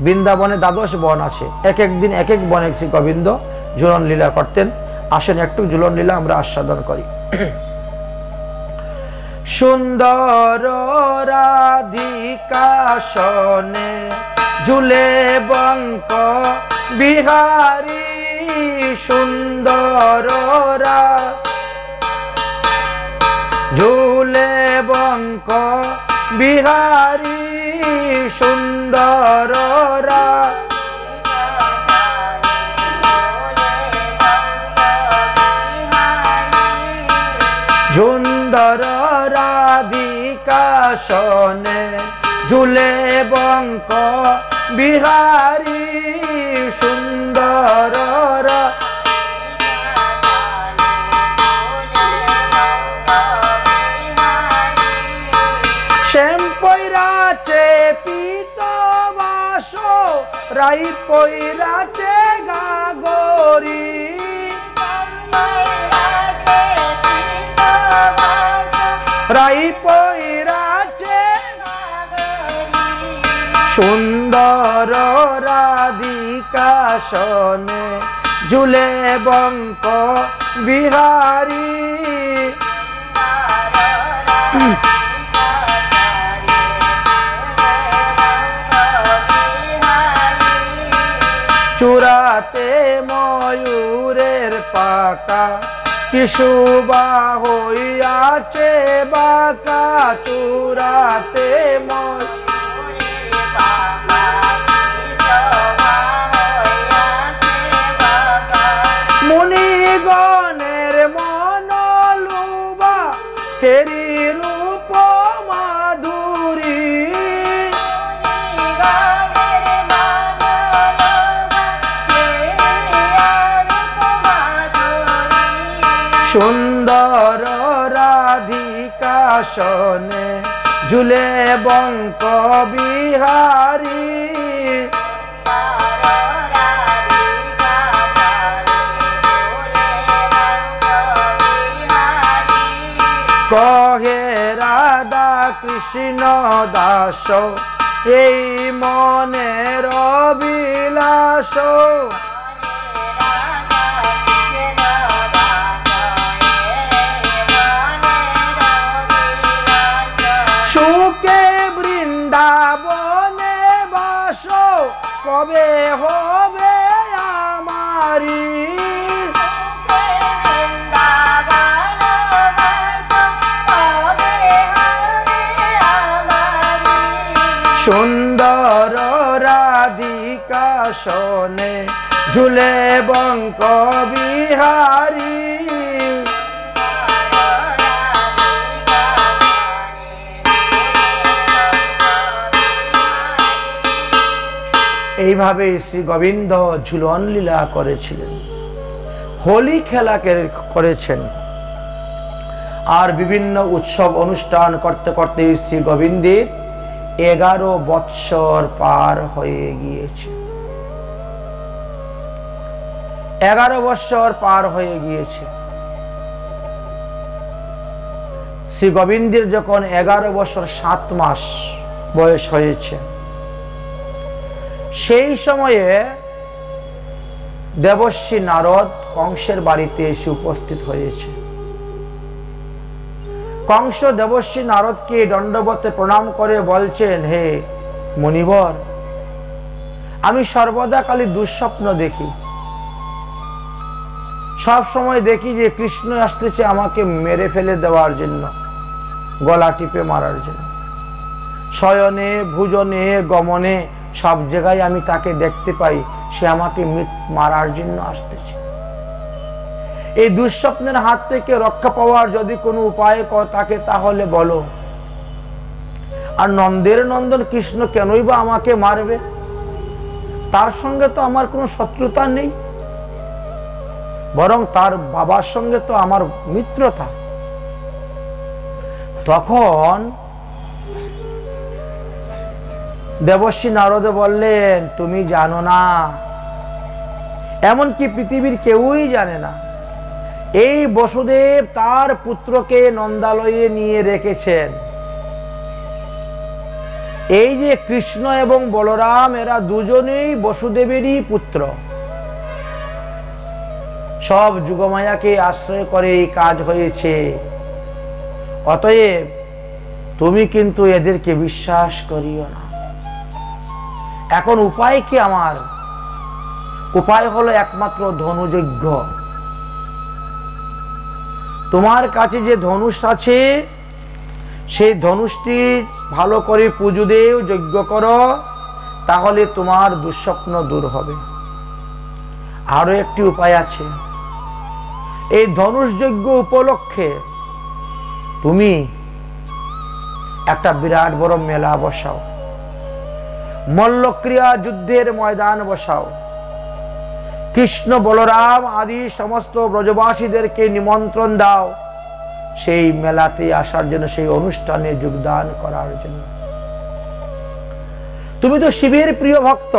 বৃন্দাবনে 12 বন আছে, এক এক দিন এক এক বনে শ্রী গোবিন্দ ঝুলন লীলা করতেন। আসেন একটু ঝুলন লীলা আমরা আস্বাদন করি। সুন্দর রাধিকা সনে ঝুলে বঙ্ক বিহারী, সুন্দর ঝুলে বঙ্ক বিহারী, সুন্দর সুন্দর রাধিকা সনে ঝুলে বঙ্ক বিহারী, সুন্দর শ্যাম পৈরাচে পিতবাস, রাই পৈরাচে গাগরি, রাই পৈরাচে সুন্দর রাধিকা সনে ঝুলে বঙ্ক বিহারী, চূড়াতে ময়ূরের পাকা, কিশুবা হইয়াছে বাঁকা, চূড়াতে ময়ূরের পাকা, মুনিগণের মনলুবা, হেরি রূপ মাধুরী, আসনে ঝুলে বঙ্ক বিহারী কহে রাধা কৃষ্ণ দাস এই মনের অভিলাষ সুখে বৃন্দাবনে বাস কবে হবে আমারি সুন্দর রাধিকা শোনে ঝুলে বঙ্ক বিহারী এইভাবে শ্রী গোবিন্দ ঝুলন লীলা করেছিলেন, হোলি খেলা করেছেন। আর বিভিন্ন উৎসব অনুষ্ঠান করতে করতে শ্রী গোবিন্দের 11 বৎসর পার হয়ে গিয়েছে। 11 বৎসর পার হয়ে গিয়েছে। শ্রী গোবিন্দের যখন 11 বছর 7 মাস বয়স হয়েছে, সেই সময়ে দেবর্ষি নারদ কংসের বাড়িতে এসে উপস্থিত হয়েছে। কংস দেবর্ষি নারদকে দণ্ডবতে প্রণাম করে বলছেন, হে মুনিবর, আমি সর্বদা খালি দুঃস্বপ্ন দেখি, সব সময় দেখি যে কৃষ্ণ আসতেছে আমাকে মেরে ফেলে দেওয়ার জন্য, গলা টিপে মারার জন্য। শয়নে ভোজনে গমনে সব জায়গায় আমি তাকে দেখতে পাই, সে আমাকে মারার জন্য আসতেছে। এই দুঃস্বপ্নের হাত থেকে রক্ষা পাওয়ার যদি কোনো উপায় থাকে তাহলে বলো। আর নন্দের নন্দন কৃষ্ণ কেনই বা আমাকে মারবে? তার সঙ্গে তো আমার কোনো শত্রুতা নেই, বরং তার বাবার সঙ্গে তো আমার মিত্রতা। তখন দেবর্ষি নারদ বললেন, তুমি জানো না, এমনকি পৃথিবীর কেউই জানে না, এই বসুদেব তার পুত্রকে নন্দালয়ে নিয়ে রেখেছেন। এই যে কৃষ্ণ এবং বলরাম, এরা দুজনেই বসুদেবেরই পুত্র। সব যুগমায়াকে আশ্রয় করে এই কাজ হয়েছে। অতএব তুমি কিন্তু এদেরকে বিশ্বাস করিও না। এখন উপায় কি আমার? উপায় হলো একমাত্র ধনুযজ্ঞ। তোমার কাছে যে ধনুষ আছে, সেই ধনুষটি ভালো করে পুজো দেও, যজ্ঞ করো, তাহলে তোমার দুঃস্বপ্ন দূর হবে। আরো একটি উপায় আছে। এই ধনুষ যজ্ঞ উপলক্ষে তুমি একটা বিরাট বড় মেলা বসাও, মল্লক্রিয়া যুদ্ধের ময়দান বসাও, কৃষ্ণ বলরাম আদি সমস্ত ব্রজবাসীদেরকে নিমন্ত্রণ দাও সেই মেলাতে আসার জন্য, সেই অনুষ্ঠানে যোগদান করার জন্য। তুমি তো শিবের প্রিয় ভক্ত,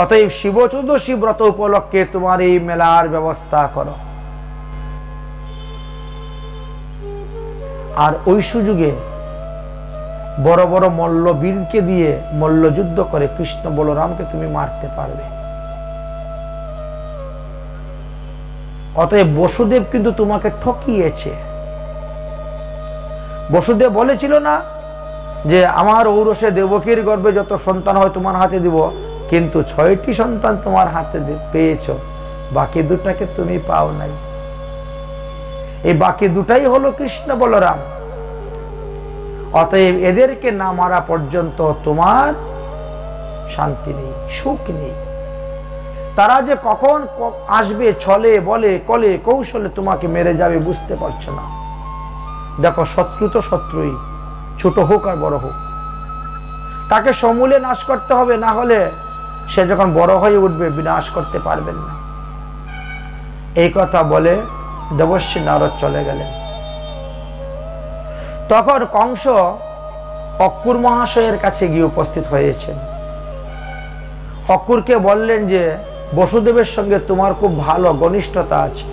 অতএব শিব চতুর্দশী ব্রত উপলক্ষে তোমার এই মেলার ব্যবস্থা করো। আর ওই সুযোগে বড় বড় মল্লবীরকে দিয়ে মল্লযুদ্ধ করে কৃষ্ণ বলরামকে তুমি মারতে পারবে। অতএব বসুদেব কিন্তু তোমাকে ঠকিয়েছে। বসুদেব বলেছিল না যে আমার ঔরসে দেবকীর গর্ভে যত সন্তান হয় তোমার হাতে দিব, কিন্তু 6টি সন্তান তোমার হাতে পেয়েছ, বাকি 2টাকে তুমি পাও নাই। এই বাকি 2টাই হলো কৃষ্ণ বলরাম। অতএব এদেরকে না মারা পর্যন্ত তোমার শান্তি নেই, সুখ নেই। তারা যে কখন আসবে, ছলে বলে কলে কৌশলে তোমাকে মেরে যাবে বুঝতে পারছো না। দেখো, শত্রু তো শত্রুই, ছোট হোক আর বড় হোক, তাকে সমূলে নাশ করতে হবে, না হলে সে যখন বড় হয়ে উঠবে বিনাশ করতে পারবেন না। এই কথা বলে দেবর্ষি নারদ চলে গেলেন। তখন কংস অক্রূর মহাশয়ের কাছে গিয়ে উপস্থিত হয়েছেন। অক্রূরকে বললেন যে বসুদেবের সঙ্গে তোমার খুব ভালো ঘনিষ্ঠতা আছে,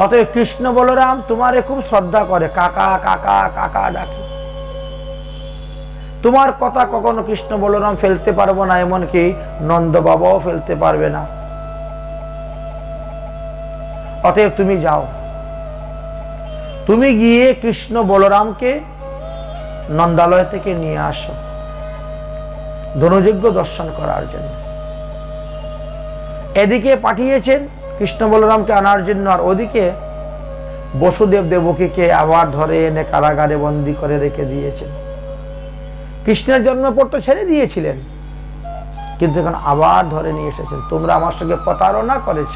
অতএব কৃষ্ণ বলরাম তোমারে খুব শ্রদ্ধা করে, কাকা কাকা কাকা ডাকে। তোমার কথা কখনো কৃষ্ণ বলরাম ফেলতে পারবো না, এমনকি নন্দ বাবাও ফেলতে পারবে না। অতএব তুমি যাও, তুমি গিয়ে কৃষ্ণ বলরামকে নন্দালয় থেকে নিয়ে আসো ধনুযজ্ঞ দর্শন করার জন্য। এদিকে পাঠিয়েছেন কৃষ্ণ বলরামকে আনার জন্য, আর ওদিকে বসুদেব দেবকীকে আবার ধরে এনে কারাগারে বন্দী করে রেখে দিয়েছেন। কৃষ্ণের জন্ম পর তো ছেড়ে দিয়েছিলেন, কিন্তু এখন আবার ধরে নিয়ে এসেছেন। তোমরা আমার সঙ্গে প্রতারণা করেছ,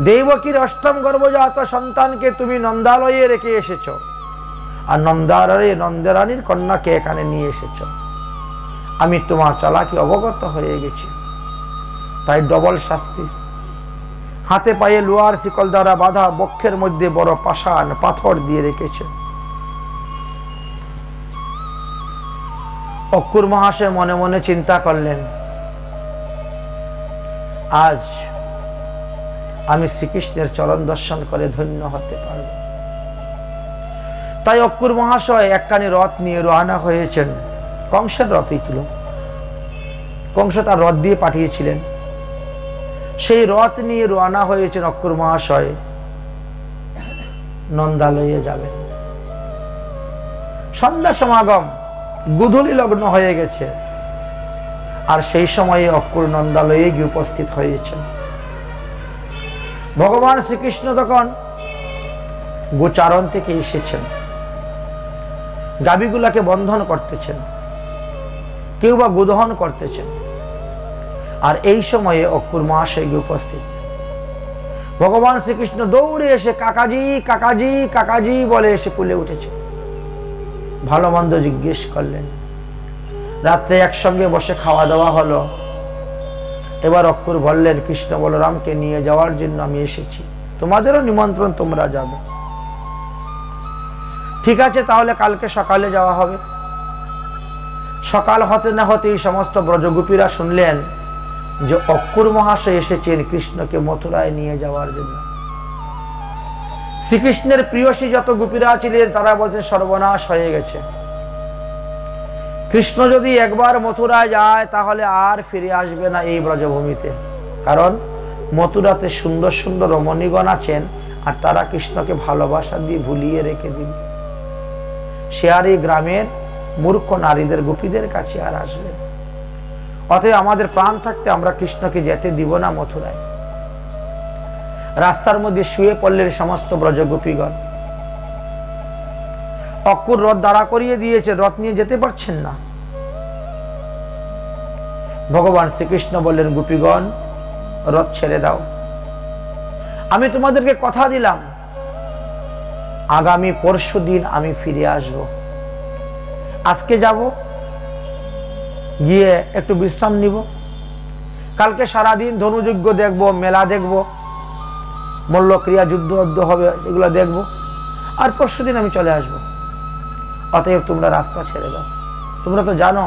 দেবকীর অষ্টম গর্ভজাত সন্তানকে তুমি নন্দালয়ে রেখে এসেছ, আর নন্দালয়ে নন্দারানীর কন্যাকে এখানে নিয়ে এসেছ। আমি তোমার চালাকি অবগত হয়ে গেছি, তাই ডবল শাস্তি। হাতে পায়ে লোহার শিকল দ্বারা বাঁধা, বক্ষের মধ্যে বড় পাষাণ পাথর দিয়ে রেখেছে। অক্রূর মহাশয় মনে মনে চিন্তা করলেন, আজ আমি শ্রীকৃষ্ণের চরণ দর্শন করে ধন্য হতে পারব। তাই অক্রূর মহাশয় একখানি রথ নিয়ে রওনা হয়েছেন। কংসের রথই ছিল, কংস তার রথ দিয়ে পাঠিয়েছিলেন। সেই রথ নিয়ে রওনা হয়েছেন অক্রূর মহাশয়, নন্দালয়ে যাবেন। সন্ধ্যা সমাগম, গোধূলি লগ্ন হয়ে গেছে, আর সেই সময়ে অক্রূর নন্দালয়ে গিয়ে উপস্থিত হয়েছেন। ভগবান শ্রীকৃষ্ণ তখন গোচারণ থেকে এসেছেন, গাভীগুলাকে বন্ধন করতেছেন, কেউ বা গোদহন করতেছেন। আর এই সময়ে অক্রূর মহাশয় গিয়ে উপস্থিত। ভগবান শ্রীকৃষ্ণ দৌড়ে এসে কাকাজি কাকাজি কাকাজি বলে এসে কুলে উঠেছে। ভালো মন্দ জিজ্ঞেস করলেন। রাত্রে একসঙ্গে বসে খাওয়া দাওয়া হলো। এবার অক্রূর বললেন, কৃষ্ণ বলরামকে নিয়ে যাওয়ার জন্য আমি এসেছি, তোমাদেরও নিমন্ত্রণ, তোমরা যাবে। ঠিক আছে, তাহলে কালকে সকালে যাওয়া হবে। সকাল হতে না হতেই সমস্ত ব্রজগোপীরা শুনলেন যে অক্রূর মহাশয় এসেছেন কৃষ্ণকে মথুরায় নিয়ে যাওয়ার জন্য। শ্রীকৃষ্ণের প্রিয়সী যত গোপীরা ছিলেন তারা বলছেন সর্বনাশ হয়ে গেছে, কৃষ্ণ যদি একবার মথুরায় যায় তাহলে আর ফিরে আসবে না এই ব্রজভূমিতে। কারণ মথুরাতে সুন্দর সুন্দর রমণীগণ আছেন, আর তারা কৃষ্ণকে ভালোবাসা দিয়ে ভুলিয়ে রেখে দিন। সে আর এই গ্রামের মূর্খ নারীদের গোপীদের কাছে আর আসবে। অতএব আমাদের প্রাণ থাকতে আমরা কৃষ্ণকে যেতে দিব না মথুরায়। রাস্তার মধ্যে শুয়ে পড়লেন সমস্ত ব্রজগোপীগণ। অক্রূর রথ দাঁড়া করিয়ে দিয়েছে, রথ নিয়ে যেতে পারছেন না। ভগবান শ্রীকৃষ্ণ বললেন, গোপীগণ রথ ছেড়ে দাও, আমি তোমাদেরকে কথা দিলাম আগামী পরশু দিন আমি ফিরে আসব। আজকে যাব, গিয়ে একটু বিশ্রাম নিব, কালকে সারাদিন ধনুযজ্ঞ দেখব, মেলা দেখব, মল্লক্রিয়া যুদ্ধ হবে এগুলো দেখব, আর পরশু দিন আমি চলে আসব। অতএব তোমরা রাস্তা ছেড়ে দাও, তোমরা তো জানো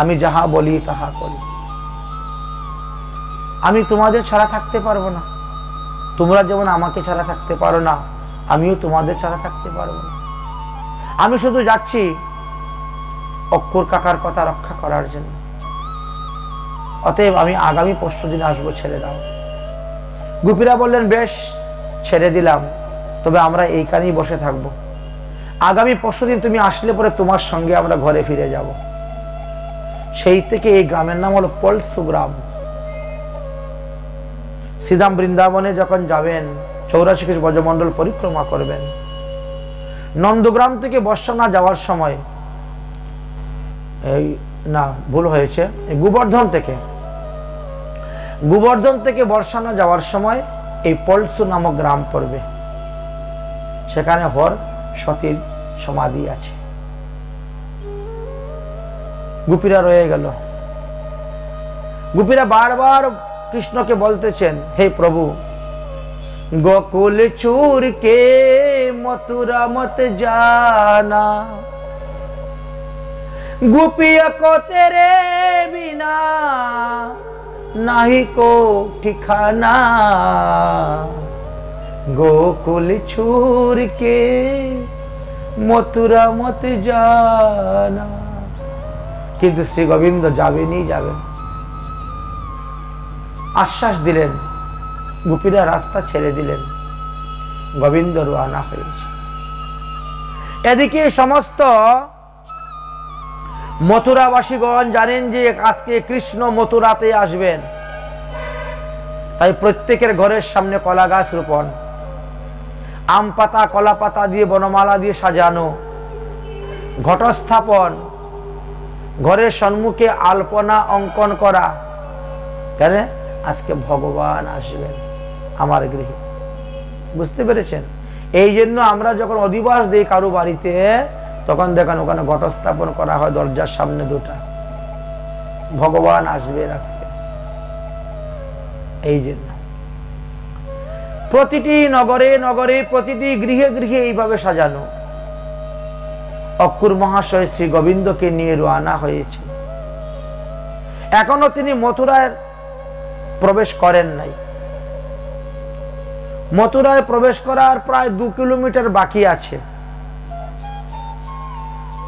আমি যাহা বলি তাহা করি। আমি তোমাদের ছাড়া থাকতে পারবো না, তোমরা যেমন আমাকে ছাড়া থাকতে পারো না, আমিও তোমাদের ছাড়া থাকতে পারবো না। আমি শুধু যাচ্ছি অক্রূর কাকার কথা রক্ষা করার জন্য। অতএব আমি আগামী পরশু দিন আসবো, ছেড়ে দাও। গোপীরা বললেন, বেশ ছেড়ে দিলাম, তবে আমরা এইখানেই বসে থাকবো। আগামী পরশু দিন তুমি আসলে পরে তোমার সঙ্গে আমরা ঘরে ফিরে যাব। সেই থেকে এই গ্রামের নাম হলো পলসু গ্রাম। শ্রীধাম বৃন্দাবনে যখন যাবেন 84 কোটি ব্রজমণ্ডল পরিক্রমা করবেন, নন্দগ্রাম থেকে বর্ষানা যাওয়ার সময়, এই না ভুল হয়েছে, গোবর্ধন থেকে বর্ষানা যাওয়ার সময় এই পলসু নামক গ্রাম পড়বে। সেখানে হর সতীর সমাধি আছে। গোপীরা রয়ে গেল। গোপীরা বারবার কৃষ্ণকে বলতেছেন, হে প্রভু, गोकुल छोड़ के मथुरा मत जाना, गोपिया को तेरे बिना नहीं को ठिकाना, गोकुल छोड़ के मथुरा मत जाना। কিন্তু শ্রী গোবিন্দ যাবেনই যাবেন, আশ্বাস দিলেন। গোপীরা রাস্তা ছেড়ে দিলেন, গোবিন্দ রওনা হয়েছে। এদিকে সমস্ত মথুরাবাসীগণ জানেন যে আজকে কৃষ্ণ মথুরাতে আসবেন, তাই প্রত্যেকের ঘরের সামনে কলা গাছ রোপণ, আম পাতা কলা পাতা দিয়ে বনমালা দিয়ে সাজানো, ঘটস্থাপন, ঘরের সম্মুখে আলপনা অঙ্কন করা। কেন? আজকে ভগবান আসবেন আমার গৃহে। বুঝতে পেরেছেন? এই জন্য আমরা যখন অধিবাস দিই কারো বাড়িতে, তখন দেখেন ওখানে ঘটস্থাপন করা হয় দরজার সামনে দুটা, ভগবান আসবেন আজকে। এই জন্য প্রতিটি নগরে নগরে প্রতিটি গৃহে গৃহে এইভাবে সাজানো। অক্রুর মহাশয় শ্রী গোবিন্দকে নিয়ে রওনা হয়েছে। এখনো তিনি মথুরায় প্রবেশ করেন নাই। মথুরায় প্রবেশ করার প্রায় 2 কিলোমিটার বাকি আছে।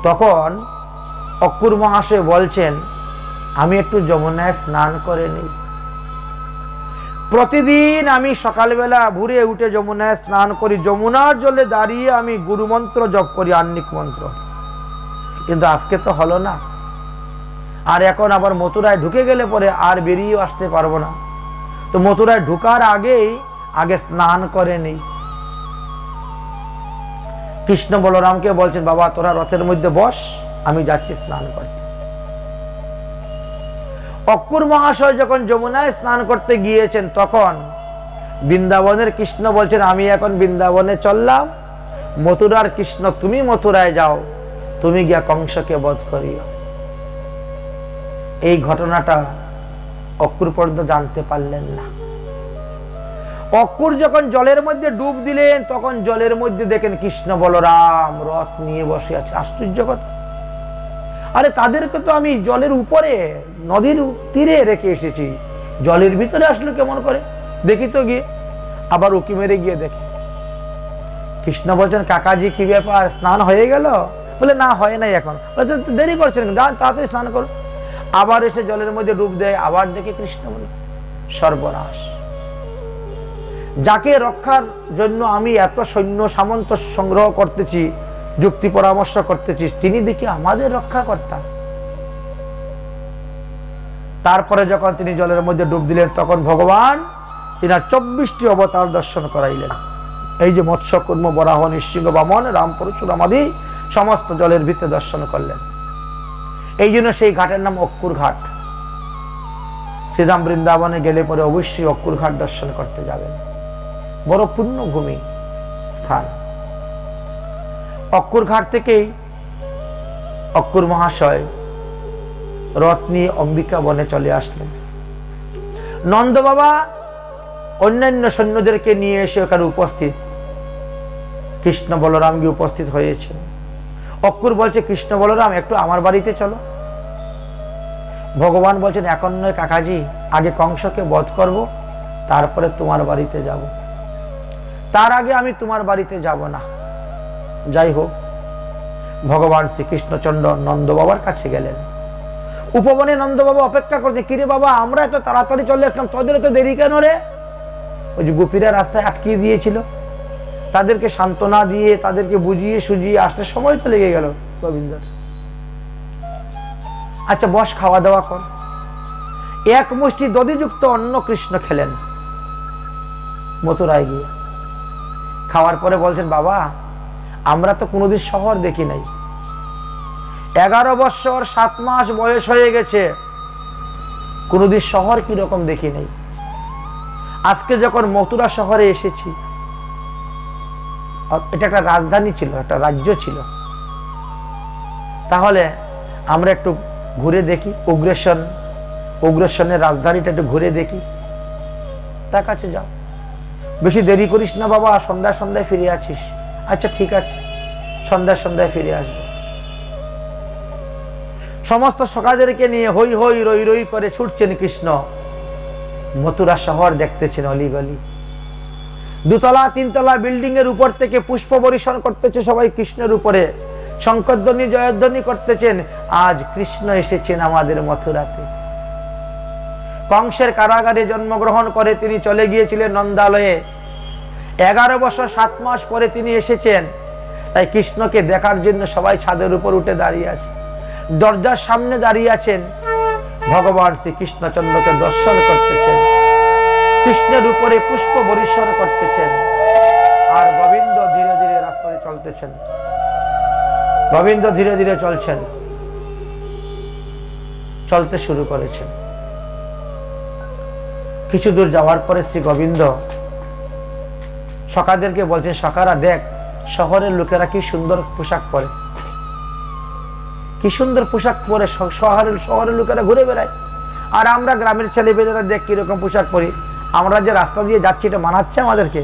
তখন অক্রুর মহাশয় বলছেন, আমি একটু যমুনায় স্নান করে নিই। প্রতিদিন আমি সকালবেলা ভোরে উঠে যমুনায় স্নান করি, যমুনার জলে দাঁড়িয়ে আমি গুরু মন্ত্র জপ করি, আহ্নিক মন্ত্র। কিন্তু আজকে তো হলো না। আর এখন আবার মথুরায় ঢুকে গেলে পরে আর বেরিয়ে আসতে পারবো না, তো মথুরায় ঢুকার আগে স্নান করে নেই। কৃষ্ণ বলরামকে বলছেন, বাবা তোরা রথের মধ্যে বস, আমি যাচ্ছি স্নান করতে। অক্রুর মহাশয় যখন যমুনায় স্নান করতে গিয়েছেন, তখন বৃন্দাবনের কৃষ্ণ বলছেন, আমি এখন বৃন্দাবনে চললাম, মথুরার কৃষ্ণ তুমি মথুরায় যাও, তুমি গিয়া কংসকে বধ করিও। এই ঘটনাটা অক্রুর পর্যন্ত জানতে পারলেন না। অক্রুর যখন জলের মধ্যে ডুব দিলেন, তখন জলের মধ্যে দেখেন কৃষ্ণ বলরাম রথ নিয়ে বসে আছে। আশ্চর্য কথা, আরে তাদেরকে তো আমি জলের উপরে নদীর তীরে রেখে এসেছি, জলের ভিতরে আসলো কেমন করে? দেখি তো গিয়ে। আবার উকি মেরে গিয়ে দেখে। কৃষ্ণ বলছেন, কাকাজি কি ব্যাপার, স্নান হয়ে গেল? বলে না, হয় নাই এখন। দেরি করছেন, যান তাড়াতাড়ি স্নান করুন। আবার এসে জলের মধ্যে ডুব দেয়, আবার দেখে কৃষ্ণ বলে, সর্বনাশ, যাকে রক্ষার জন্য আমি এত সৈন্য সামন্ত সংগ্রহ করতেছি, যুক্তি পরামর্শ করতেছি, তিনি দেখি আমাদের রক্ষা কর্তা। তারপরে যখন তিনি জলের মধ্যে ডুব দিলেন, তখন ভগবান তিনার 24টি অবতার দর্শন করাইলেন। এই যে মৎস্য কুর্ম বরাহ নৃসিংহ বামন রাম পরশুরাম আদি সমস্ত জলের ভিতরে দর্শন করলেন। এই জন্য সেই ঘাটের নাম অক্রুর ঘাট। শ্রীরাম বৃন্দাবনে গেলে পরে অবশ্যই অক্রুর ঘাট দর্শন করতে যাবেন, বড় পুণ্যভূমি স্থান। অক্রুর ঘাট থেকেই অক্রুর মহাশয় রথ নিয়ে অম্বিকা বনে চলে আসলেন। নন্দ বাবা অন্যান্য সৈন্যদেরকে নিয়ে এসে ওখানে উপস্থিত, কৃষ্ণ বলরাম গিয়ে উপস্থিত হয়েছেন। অক্রুর বলছে, কৃষ্ণ বলরাম একটু আমার বাড়িতে চলো। ভগবান বলছেন, এখন নয় কাকাজি, আগে কংসকে বধ করব, তারপরে তোমার বাড়িতে যাব, তার আগে আমি তোমার বাড়িতে যাব না। যাই হোক, ভগবান শ্রীকৃষ্ণচন্দ্র নন্দ বাবার কাছে গেলেন। উপবনে নন্দ বাবা অপেক্ষা করছে, কিরে বাবা আমরা এত তাড়াতাড়ি চলে আসলাম, তোদের তো দেরি কেন রে? ওই যে গোপীরা রাস্তায় আটকিয়ে দিয়েছিল, তাদেরকে সান্ত্বনা দিয়ে তাদেরকে বুঝিয়ে সুজিয়ে আসতে সময় তো লেগে গেল গোবিন্দ। আচ্ছা বস, খাওয়া দাওয়া কর। এক মুষ্টি দধিযুক্ত অন্ন কৃষ্ণ খেলেন মথুরায় গিয়ে। খাওয়ার পরে বলছেন, বাবা আমরা তো কোনোদিন শহর দেখি নাই, 11 বৎসর 7 মাস বয়স হয়ে গেছে, কোনোদিন শহর কিরকম দেখি নাই। আজকে যখন মথুরা শহরে এসেছি, এটা একটা রাজধানী ছিল, একটা রাজ্য ছিল, তাহলে আমরা একটু ঘুরে দেখি, উগ্রেশনের রাজধানীটা একটু ঘুরে দেখি। তার কাছে যাও। বেশি দেরি করিস না বাবা, সন্ধ্যায় সন্ধ্যায় ফিরে আছিস। আচ্ছা ঠিক আছে, সন্ধ্যায় সন্ধ্যায় ফিরে আসবে। সমস্ত সখাদেরকে নিয়ে হই হই রই রই করে ছুটছেন কৃষ্ণ। মথুরা শহর দেখতেছেন অলিগলি, দুতলা তিনতলা বিল্ডিং এর উপর থেকে পুষ্প বর্ষণ করতেছে সবাই কৃষ্ণের উপরে, শঙ্করধ্বনি জয়ধ্বনি করতেছেন। আজ কৃষ্ণ এসেছেন আমাদের মথুরাতে। কংসের কারাগারে জন্মগ্রহণ করে তিনি চলে গিয়েছিলেন নন্দালয়ে। 11 বছর 7 মাস পরে তিনি এসেছেন। তাই কৃষ্ণকে দেখার জন্য সবাই ছাদের উপর উঠে দাঁড়িয়ে আছে, দরজার সামনে দাঁড়িয়ে আছেন। ভগবান শ্রীকৃষ্ণচন্দ্রকে দর্শন করতেছেন, কৃষ্ণের উপরে পুষ্প বর্ষণ করতেছেন। আর গোবিন্দ ধীরে ধীরে রাস্তায় চলতেছেন, গোবিন্দ ধীরে ধীরে চলছেন, চলতে শুরু করেছেন। কিছু দূর যাওয়ার পরে শ্রী গোবিন্দ সখাদেরকে বলছেন, সখারা দেখ শহরের লোকেরা কি সুন্দর পোশাক পরে, কি সুন্দর পোশাক পরে শহরের লোকেরা ঘুরে বেড়ায়, আর আমরা গ্রামের ছেলেমেয়েরা দেখ কিরকম পোশাক পরি। আমরা যে রাস্তা দিয়ে যাচ্ছি এটা মানাচ্ছে আমাদেরকে?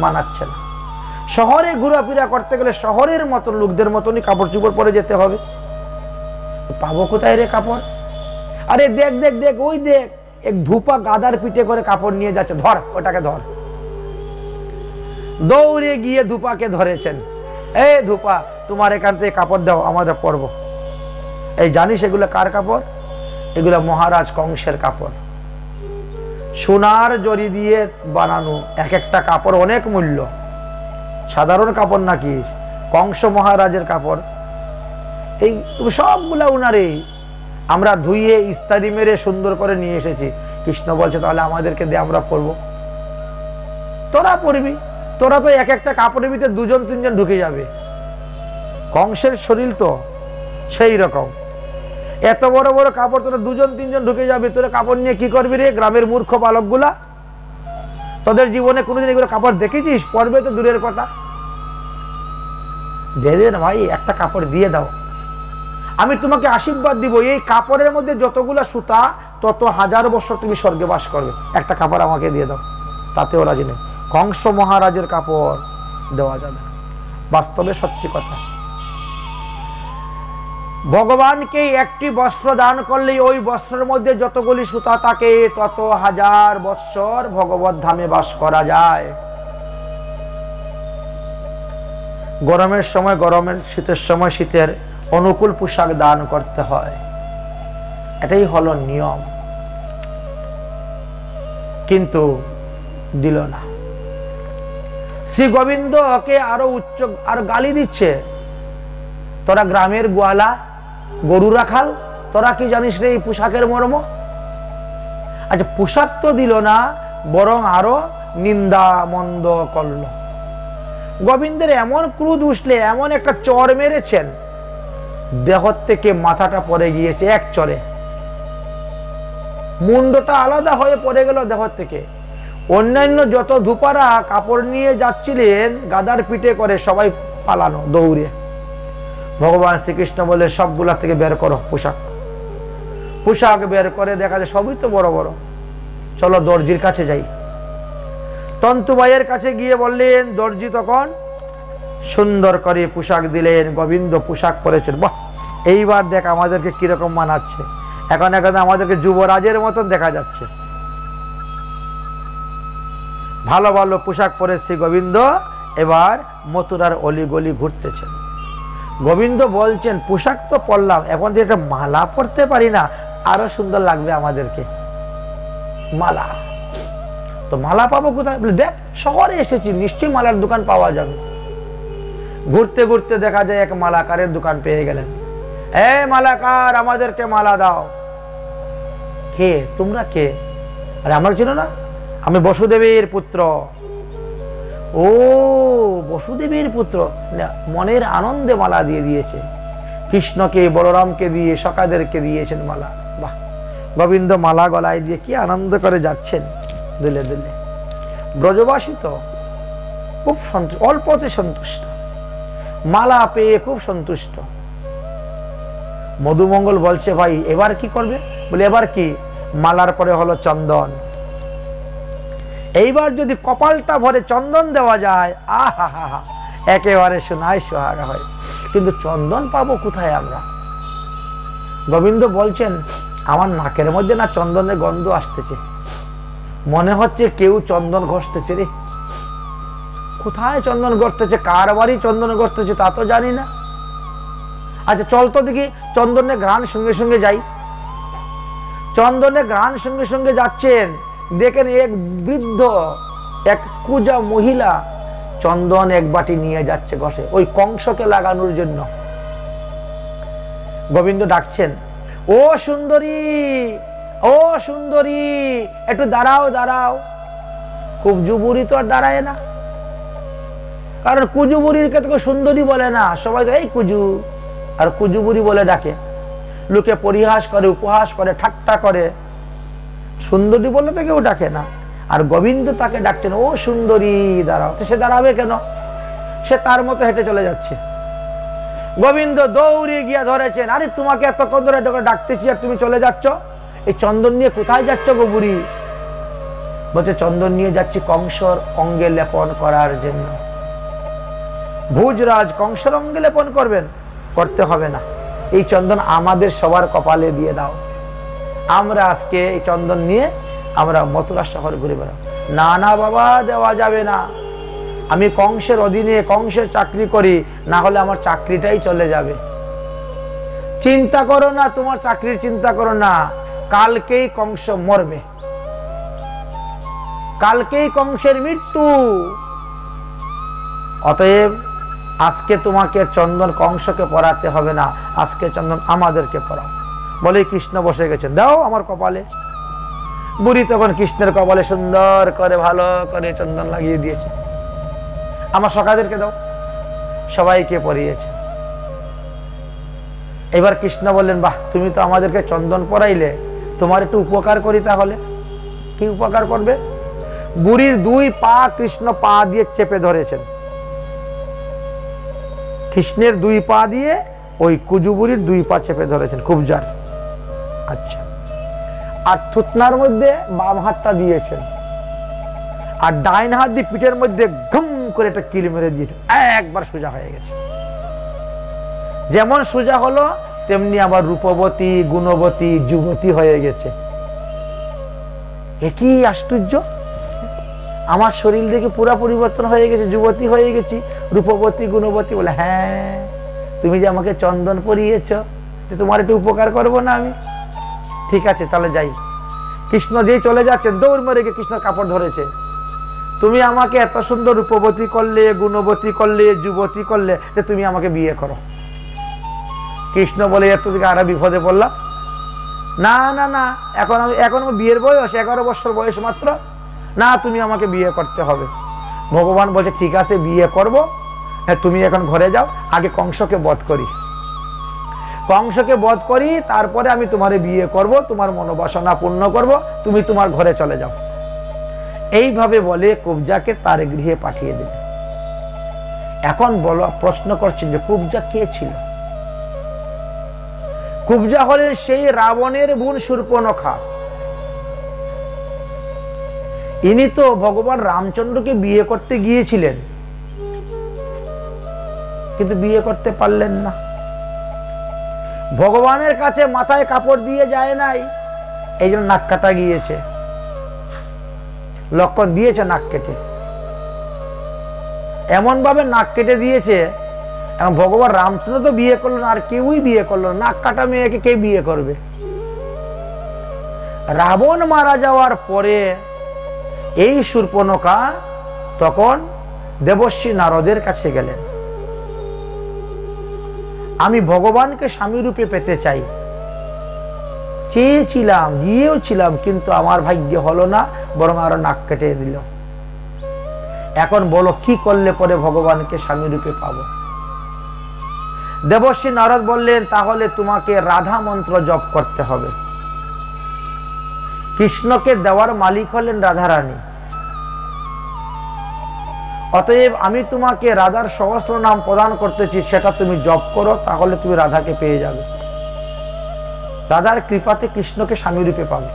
মানাচ্ছে না। শহরে ঘোরাফেরা করতে গেলে শহরের মতো লোকদের মতনই কাপড় চোপড় পরে যেতে হবে। পাবো কোথায় রে কাপড়? আরে দেখ দেখ দেখ, ওই দেখ এক ধূপা গাদার পিঠে করে কাপড় নিয়ে যাচ্ছে, ধর ওটাকে ধর। দৌড়ে গিয়ে ধূপাকে ধরেছেন, এই ধূপা তোমার এখান থেকে কাপড় দাও, আমরা পরবো। এই জানিস এগুলো কার কাপড়? এগুলো মহারাজ কংসের কাপড়, সোনার জরি দিয়ে বানানো। এক একটা কাপড় অনেক মূল্য, সাধারণ কাপড় নাকি, কংস মহারাজের কাপড়। এই সবগুলা উনারে আমরা ধুইয়ে ইস্তারি মেরে সুন্দর করে নিয়ে এসেছি। কৃষ্ণ বলছে তাহলে আমাদেরকে দে, আমরা পরবো। তোরা পরবি, তোরা তো এক একটা কাপড়ের ভিতরে 2-3 জন ঢুকে যাবে। কংসের শরীর তো সেই রকম, এত বড় বড় কাপড় তোরা 2-3 জন ঢুকে যাবে। তোরা কাপড় নিয়ে কি করবি রে? গ্রামের মূর্খ বালক গুলা, তোদের জীবনে কোনোদিন এগুলো কাপড় দেখেছিস? পরবে তো দূরের কথা। দে দে না ভাই, একটা কাপড় দিয়ে দাও, আমি তোমাকে আশীর্বাদ দিব। এই কাপড়ের মধ্যে যতগুলা সুতা তত 1000 বছর তুমি স্বর্গে বাস করবে। একটা কাপড় আমাকে দিয়ে দাও। তাতেও রাজি নেই। কংস মহারাজের কাপড় দেওয়া যাবে না। বাস্তবে সত্যি কথা, ভগবানকে একটি বস্ত্র দান করলেই ওই বস্ত্রের মধ্যে যতগুলি সুতা থাকে তত 1000 বৎসর ভগবত ধামে বাস করা যায়। গরমের সময় গরমের, শীতের সময় শীতের অনুকূল পোশাক দান করতে হয়, এটাই হলো নিয়ম। কিন্তু দিল না। শ্রী গোবিন্দ ওকে আরো উচ্চ আর গালি দিচ্ছে, তোরা গ্রামের গোয়ালা গরু রাখাল, তোরা কি জানিস রে এই পোশাকের মর্ম? আচ্ছা পোশাক তো দিল না, বরং আরো নিন্দা মন্দ করল। গোবিন্দের এমন ক্রোধ উঠলে এমন একটা চর মেরেছেন, দেহ থেকে মাথাটা পড়ে গিয়েছে এক চরে, মুন্ডটা আলাদা হয়ে পড়ে গেল দেহ থেকে। অন্যান্য যত ধূপারা কাপড় নিয়ে যাচ্ছিলেন গাদার পিঠে করে, সবাই পালানো দৌড়ে। ভগবান শ্রীকৃষ্ণ বলে সবগুলা থেকে বের করো পোশাক। পোশাক বের করে দেখা যায় সবই তো বড় বড়। চলো দর্জির কাছে যাই। তন্তুবাইয়ের কাছে গিয়ে বললেন, দর্জি তখন সুন্দর করে পোশাক দিলেন। গোবিন্দ পোশাক পরেছেন, বাহ এইবার দেখ আমাদেরকে কিরকম মানাচ্ছে। এখন আমাদেরকে যুবরাজের মতন দেখা যাচ্ছে। ভালো ভালো পোশাক পরেছে গোবিন্দ। এবার মথুরার অলিগলি ঘুরতেছেন। গোবিন্দ বলছেন পোশাক তো পরলাম, এখন যে একটা মালা পরতে পারি না, আরো সুন্দর লাগবে আমাদেরকে। মালা তো মালা পাবো কোথায়? দেখ শহরে এসেছি, নিশ্চয়ই মালার দোকান পাওয়া যাবে। ঘুরতে ঘুরতে দেখা যায় এক মালাকারের দোকান পেয়ে গেলেন। এ মালাকার, আমাদেরকে মালা দাও। কে তোমরা? কে? আরে আমরা চিনো না, আমি বসুদেবের পুত্র। ও বসুদেবের পুত্র, মনের আনন্দে মালা দিয়ে দিয়েছে। কৃষ্ণকে বলরামকে দিয়ে সখাদেরকে দিয়েছেন মালা। বাহ, গোবিন্দ মালা গলায় দিয়ে কি আনন্দ করে যাচ্ছেন দিলে দিলে। ব্রজবাসী তো খুব অল্পতে সন্তুষ্ট, মালা পেয়ে খুব সন্তুষ্ট। মধুমঙ্গল বলছে, ভাই এবার কি করবে? বলে এবার কি? মালার পরে হলো চন্দন। এইবার যদি কপালটা ভরে চন্দন দেওয়া যায়, আহা হা হা, একেবারে সোনায় সোহাগা হয়। কিন্তু চন্দন পাবো কোথায় আমরা? গোবিন্দ বলছেন, আমার নাকের মধ্যে না চন্দনের গন্ধ আসতেছে, মনে হচ্ছে কেউ চন্দন ঘষতেছে রে। কোথায় চন্দন ঘষতেছে, কার বাড়ি চন্দন ঘষতেছে তা তো জানি না। আচ্ছা চল তো দেখি চন্দনের ঘ্রাণ সঙ্গে সঙ্গে যাই। চন্দনের ঘ্রাণ সঙ্গে সঙ্গে যাচ্ছেন, দেখেন এক বৃদ্ধ, এক কুজা মহিলা চন্দন এক বাটি নিয়ে যাচ্ছে ঘষে, ওই কংসকে লাগানোর জন্য। গোবিন্দ ডাকছেন, ও সুন্দরী, ও সুন্দরী, একটু দাঁড়াও দাঁড়াও। কুবজুবুরি তো আর দাঁড়ায় না, কারণ কুজুবুরিকে তো সুন্দরী বলে না, সবাই তো এই কুজু আর কুজুবুরি বলে ডাকে। লোকে পরিহাস করে, উপহাস করে, ঠাট্টা করে, সুন্দরী বলে তো কেউ ডাকে না। আর গোবিন্দ তাকে ডাকছেন, ও সুন্দরী দাঁড়াও। তো সে দাঁড়াবে কেন? সে তার মতো হেঁটে চলে যাচ্ছে। গোবিন্দ দৌড়ে গিয়া ধরেছেন, আরে তোমাকে এতক্ষণ ধরে ডাকতেছি আর তুমি চলে যাচ্ছ, এই চন্দন নিয়ে কোথায় যাচ্ছ গো বুড়ি? বলছে, চন্দন নিয়ে যাচ্ছি কংসর অঙ্গে লেপন করার জন্য। ভুজরাজ কংসর অঙ্গে লেপন করবেন? করতে হবে না, এই চন্দন আমাদের সবার কপালে দিয়ে দাও, আমরা আজকে এই চন্দন নিয়ে আমরা মথুরা শহর ঘুরে বেড়াবো। না না বাবা, দেওয়া যাবে না, আমি কংসের অধীনে কংসের চাকরি করি, না হলে আমার চাকরিটাই চলে যাবে। চিন্তা করো না, তোমার চাকরির চিন্তা করো না, কালকেই কংস মরবে, কালকেই কংসের মৃত্যু। অতএব আজকে তোমাকে চন্দন কংসকে পরাতে হবে না, আজকে চন্দন আমাদেরকে পরাও। বলে কৃষ্ণ বসে গেছেন, দাও আমার কপালে। বুড়ি তখন কৃষ্ণের কপালে সুন্দর করে ভালো করে চন্দন লাগিয়ে দিয়েছে। আমার সখাদেরকে দাও, সবাইকে পরিয়েছে। এবার কৃষ্ণ বললেন, বাহ, তুমি তো আমাদেরকে চন্দন পরাইলে, তোমার একটু উপকার করি তাহলে। কি উপকার করবে? বুড়ির দুই পা কৃষ্ণ পা দিয়ে চেপে ধরেছেন, কৃষ্ণের দুই পা দিয়ে ওই কুজুবুড়ির দুই পা চেপে ধরেছেন, খুব জার। আচ্ছা, আর থুতনার মধ্যে বাম হাতটা দিয়েছেন, আর ডাইন হাত দিয়ে পিঠের মধ্যে ঘুম করে একটা কিল মেরে দিয়েছেন, একবার সোজা হয়ে গেছে। যেমন সোজা হলো তেমনি আবার রূপবতী, গুণবতী, যুবতী হয়ে গেছে। কি আশ্চর্য! আমার শরীর দেখে পুরা পরিবর্তন হয়ে গেছে, যুবতী হয়ে গেছি, রূপবতী, গুণবতী। বলে, হ্যাঁ, তুমি যে আমাকে চন্দন পরিয়েছ, তোমার একটু উপকার করবো না আমি? ঠিক আছে, তাহলে যাই। কৃষ্ণ যেই চলে যাচ্ছে, দৌড় মেরে গিয়ে কৃষ্ণ কাপড় ধরেছে, তুমি আমাকে এত সুন্দর রূপবতী করলে, গুণবতী করলে, যুবতী করলে, যে তুমি আমাকে বিয়ে করো। কৃষ্ণ বলে, এত থেকে আর বিপদে পড়লাম। না না না, এখন বিয়ের বয়স 11 বছর বয়স মাত্র, না, তুমি আমাকে বিয়ে করতে হবে। ভগবান বলছে, ঠিক আছে, বিয়ে করব, হ্যাঁ, তুমি এখন ঘরে যাও, আগে কংসকে বধ করি, কংসকে বধ করি, তারপরে আমি তোমারে বিয়ে করব, তোমার মনোবাসনা পূর্ণ করব, তুমি তোমার ঘরে চলে যাও। এইভাবে বলে কুবজাকে তার গৃহে পাঠিয়ে দিলেন। এখন বলো, প্রশ্ন করছেন যে কুবজা কে ছিল? কুবজা হলেন সেই রাবণের বোন শূর্পণখা। ইনি তো ভগবান রামচন্দ্রকে বিয়ে করতে গিয়েছিলেন, কিন্তু বিয়ে করতে পারলেন না। ভগবানের কাছে মাথায় কাপড় দিয়ে যায় নাই, এই জন্য নাক কাটা গিয়েছে। লক্ষণ দিয়েছে নাক কেটে, এমন ভাবে নাক কেটে দিয়েছে, এবং ভগবান রামচন্দ্র তো বিয়ে করলো না, আর কেউই বিয়ে করলো না, নাক কাটা মেয়েকে কে বিয়ে করবে? রাবণ মারা যাওয়ার পরে এই শূর্পণখা তখন দেবর্ষি নারদের কাছে গেলেন, আমি ভগবানকে স্বামী রূপে পেতে চাই, চেয়েছিলাম, গিয়েও ছিলাম, কিন্তু আমার ভাগ্যে হলো না, বরং আরো নাক কেটে দিল। এখন বলো, কি করলে পরে ভগবানকে স্বামী রূপে পাবো? দেবর্ষি নারদ বললেন, তাহলে তোমাকে রাধা মন্ত্র জপ করতে হবে। কৃষ্ণকে দেওয়ার মালিক হলেন রাধা রানী। অতএব আমি তোমাকে রাধার সহস্র নাম প্রদান করতেছি, সেটা তুমি জপ করো, তাহলে তুমি রাধাকে পেয়ে যাবে। রাধার কৃপাতে কৃষ্ণকে স্বামী রূপে পাবে।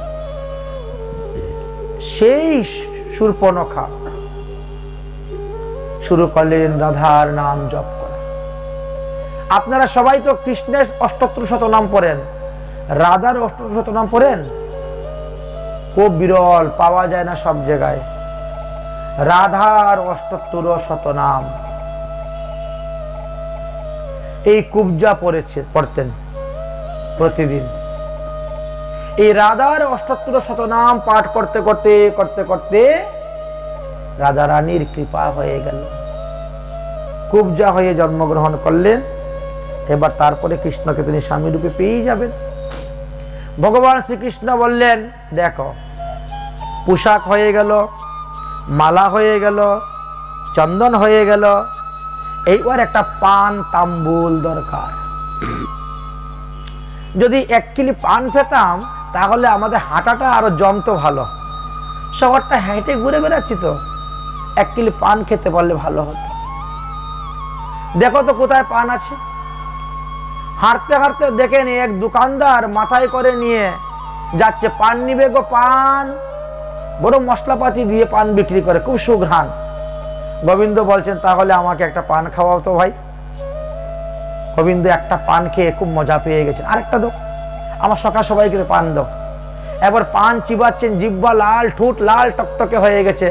সেই শূর্পণখা শুরু করলেন রাধার নাম জপ করা। আপনারা সবাই তো কৃষ্ণের ৭৮ নাম পড়েন, রাধার ৭৮ নাম পড়েন? খুব বিরল, পাওয়া যায় না সব জায়গায়। রাধার ৭৮ নাম এই কুবজা পড়তেন প্রতিদিন। এই রাধার ৭৮ নাম পাঠ করতে করতে করতে করতে রাধা রানীর কৃপা হয়ে গেল, কুবজা হয়ে জন্মগ্রহণ করলেন। এবার তারপরে কৃষ্ণকে তিনি স্বামী রূপে পেয়ে যাবেন। ভগবান শ্রীকৃষ্ণ বললেন, দেখো পোশাক হয়ে গেল, মালা হয়ে গেল, চন্দন হয়ে গেল, এইবার একটা পান তাম্বুল দরকার। যদি 1 কিলি পান পেতাম তাহলে আমাদের হাঁটাটা আরো জমতো ভালো। শহরটা হেঁটে ঘুরে বেড়াচ্ছি তো, 1 কিলি পান খেতে পারলে ভালো হতো। দেখো তো কোথায় পান আছে। হাঁটতে হাঁটতে দেখেন এক দোকানদার মাথায় করে নিয়ে যাচ্ছে, পান নিবে গো পান। বড় মশলাপাতি দিয়ে পান বিক্রি করে, খুব সুঘ্রাণ। গোবিন্দ বলছেন, তাহলে আমাকে একটা পান খাওয়াও তো ভাই। গোবিন্দ একটা পান খেয়ে খুব মজা পেয়ে গেছে, আরেকটা দাও, আমার সকাল সবাইকে পান দাও। এবার পান চিবাচ্ছেন, জিহ্বা লাল, ঠোঁট লাল টকটকে হয়ে গেছে।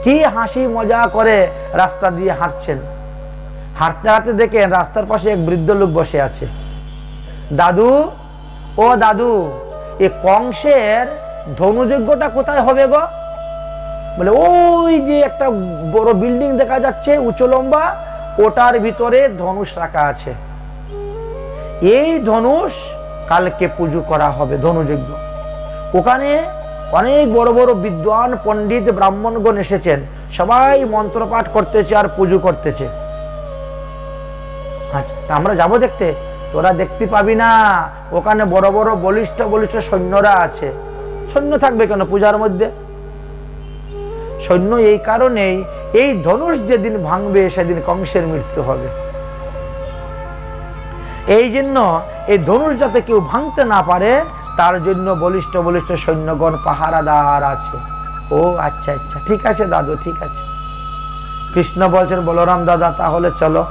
কি হাসি মজা করে রাস্তা দিয়ে হাঁটছেন। হাঁটতে হাঁটতে দেখেন রাস্তার পাশে এক বৃদ্ধ লোক বসে আছে। দাদু, ও দাদু, এই কংসের ধনুযজ্ঞটা কোথায় হবে গো? বলে, ওই যে একটা বড় বিল্ডিং দেখা যাচ্ছে উঁচু লম্বা, ওটার ভিতরে ধনুষ রাখা আছে। এই ধনুষ কালকে পুজো করা হবে, ধনুযজ্ঞ। ওখানে অনেক বড় বড় বিদ্বান পণ্ডিত ব্রাহ্মণগণ এসেছেন, সবাই মন্ত্রপাঠ করতেছে আর পুজো করতেছে। আচ্ছা, আমরা যাবো দেখতে? তোরা দেখতে পাবি না, ওখানে বড় বড় বলিষ্ঠ বলিষ্ঠ সৈন্যরা আছে। সৈন্য থাকবে কেন পূজার মধ্যে? সৈন্য এই কারণেই, এই ধনুষ যেদিন ভাঙবে সেদিন কংসের মৃত্যু হবে। এই জন্য এই ধনুষ যাতে কেউ ভাঙতে না পারে তার জন্য বলিষ্ঠ বলিষ্ঠ সৈন্যগণ পাহারাদার আছে। ও আচ্ছা আচ্ছা, ঠিক আছে দাদু, ঠিক আছে। কৃষ্ণ বলছেন, বলরাম দাদা তাহলে চলো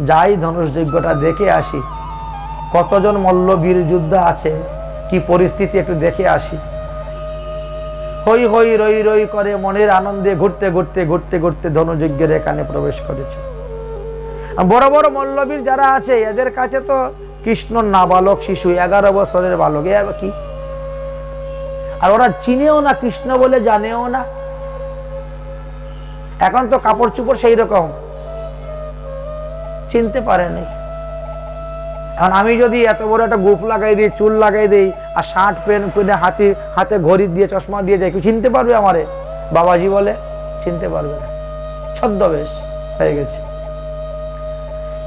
যাই, ধনুষ যজ্ঞটা দেখে আসি। কতজন মল্লবীর যুদ্ধ আছে, কি পরিস্থিতি একটু দেখে আসি। হই হই রই রই করে মনের আনন্দে ঘুরতে ঘুরতে ঘুরতে ঘুরতে ধনুযজ্ঞের এখানে প্রবেশ করেছে। বড় বড় মল্লবীর যারা আছে এদের কাছে তো কৃষ্ণ নাবালক শিশু, 11 বছরের বালক, এ কি? আর ওরা চিনেও না, কৃষ্ণ বলে জানেও না। এখন তো কাপড় চোপড় সেই রকম, চিনতে পারেনি। এখন আমি যদি এত বড় একটা গোপ লাগাই দিই, চুল লাগাই দিই, আর শার্ট প্যান্ট পরে হাতে ঘড়ি দিয়ে চশমা দিয়ে যাই, কেউ চিনতে পারবে আমারে? বাবাজি বলে চিনতে পারবে না, ছদ্মবেশ হয়ে গেছে।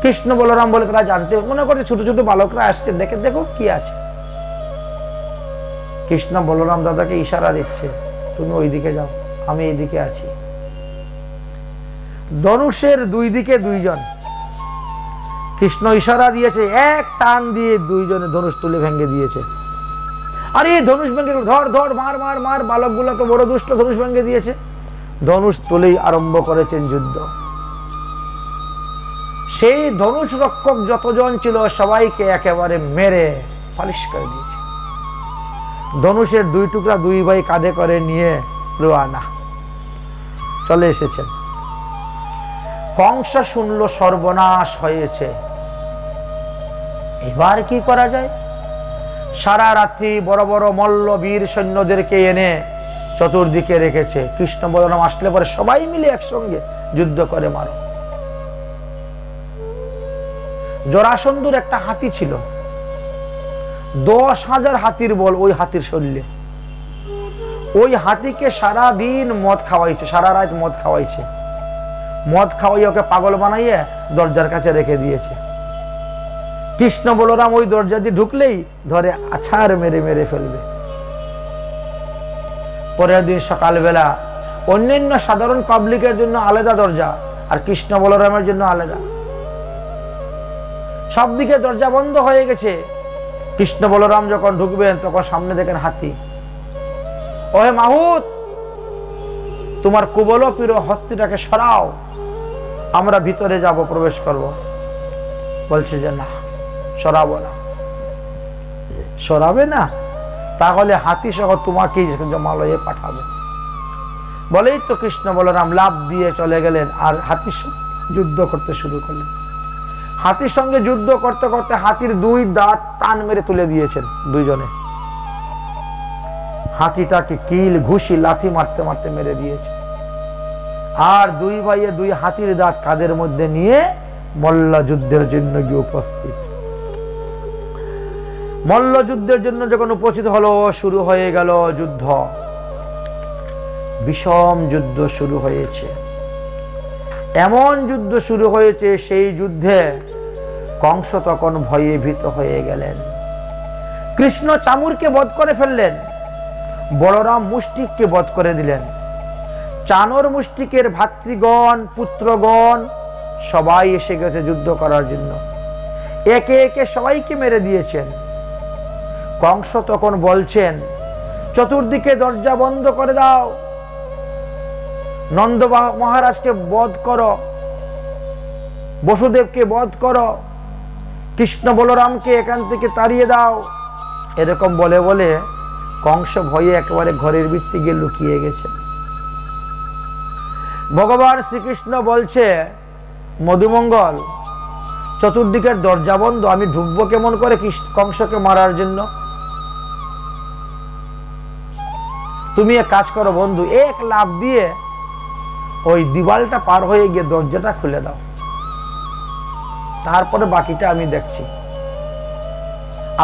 কৃষ্ণ বলরাম বলে তারা জানতে মনে করছে, ছোট ছোট বালকরা আসছে, দেখে দেখো কি আছে। কৃষ্ণ বলরাম দাদাকে ইশারা দিচ্ছে, তুমি ওইদিকে যাও, আমি এইদিকে আছি। ধনুষের 2 দিকে 2 জন। কৃষ্ণ ইশারা দিয়েছে, এক টান দিয়ে 2 জনে ধনুষ তুলে ভেঙে দিয়েছে। আরে ধনুষ ভেঙে, ধর ধর, মার মার মার। বালকগুলো তো বড় দুষ্ট, ধনুষ ভেঙে দিয়েছে। ধনুষ তুলেই আরম্ভ করেছেন যুদ্ধ। সেই ধনুষ রক্ষক যতজন ছিল সবাইকে একেবারে মেরে ফালিশ করে দিয়েছে। ধনুষের 2 টুকরা 2 ভাই কাঁধে করে নিয়ে রওনা চলে এসেছেন। কংস শুনল সর্বনাশ হয়েছে, এবার কি করা যায়? সারা রাত্রি বড় বড় মল্ল বীর সৈন্যদেরকে এনে চতুর্দিকে রেখেছে। কৃষ্ণ বলরাম আসলে পরে সবাই মিলে একসঙ্গে যুদ্ধ করে মারো। জরাসন্ধুর একটা হাতি ছিল, 10,000 হাতির বল ওই হাতির শরীরে। ওই হাতিকে সারা দিন মদ খাওয়াইছে, সারা রাত মদ খাওয়াইছে। মদ খাওয়াই ওকে পাগল বানাইয়ে দরজার কাছে রেখে দিয়েছে। কৃষ্ণ বলরাম ওই দরজা দিয়ে ঢুকলেই ধরে আছাড় মেরে মেরে ফেলবে। পরের দিন সকালবেলা অন্যান্য সাধারণ পাবলিকের জন্য আলাদা দরজা, আর কৃষ্ণ বলরামের জন্য আলাদা। সব দিকে দরজা বন্ধ হয়ে গেছে। কৃষ্ণ বলরাম যখন ঢুকবেন তখন সামনে দেখেন হাতি। ওহে মাহুত, তোমার কুবলপ্রিয় হস্তিটাকে সরাও, আমরা ভিতরে যাব, প্রবেশ করব। বলছে যে না, সরাবো না। সরাবে না? তাহলে হাতি সহ তোমাকেই জমালয়ে পাঠাবে। বলেই তো কৃষ্ণ বলরাম লাফ দিয়ে চলে গেলেন আর হাতির সঙ্গে যুদ্ধ করতে শুরু করলেন। হাতির সঙ্গে যুদ্ধ করতে করতে হাতির দুই দাঁত টান মেরে তুলে দিয়েছেন দুইজনে। হাতিটাকে কিল ঘুষি লাথি মারতে মারতে মেরে দিয়েছে। আর দুই ভাইয়ে দুই হাতির দাঁত কাঁধের মধ্যে নিয়ে মল্ল যুদ্ধের জন্য গিয়ে উপস্থিত। মল্ল যুদ্ধের জন্য যখন উপস্থিত হলো, শুরু হয়ে গেল যুদ্ধ। বিষম যুদ্ধ শুরু হয়েছে। এমন যুদ্ধ শুরু হয়েছে, সেই যুদ্ধে কংস তখন ভয়ে ভীত হয়ে গেলেন। কৃষ্ণ চামুরকে বধ করে ফেললেন, বলরাম মুষ্টিককে বধ করে দিলেন। চানর মুষ্টিকের ভাতৃগণ পুত্রগণ সবাই এসে গেছে যুদ্ধ করার জন্য। একে একে সবাইকে মেরে দিয়েছেন। কংস তখন বলছেন, চতুর্দিকে দরজা বন্ধ করে দাও, নন্দ মহারাজকে বধ করো, বসুদেবকে বধ করো, কৃষ্ণ বলরামকে এখান থেকে তাড়িয়ে দাও। এরকম বলে বলে কংস ভয়ে একেবারে ঘরের ভিতরে গিয়ে লুকিয়ে গেছে। ভগবান শ্রীকৃষ্ণ বলছে, মধুমঙ্গল, চতুর্দিকের দরজা বন্ধ, আমি ঢুকবো কেমন করে কংসকে মারার জন্য? তুমি এক কাজ করো বন্ধু, এক লাফ দিয়ে ওই দিওয়ালটা পার হয়ে গিয়ে দরজাটা খুলে দাও, তারপরে বাকিটা আমি দেখছি।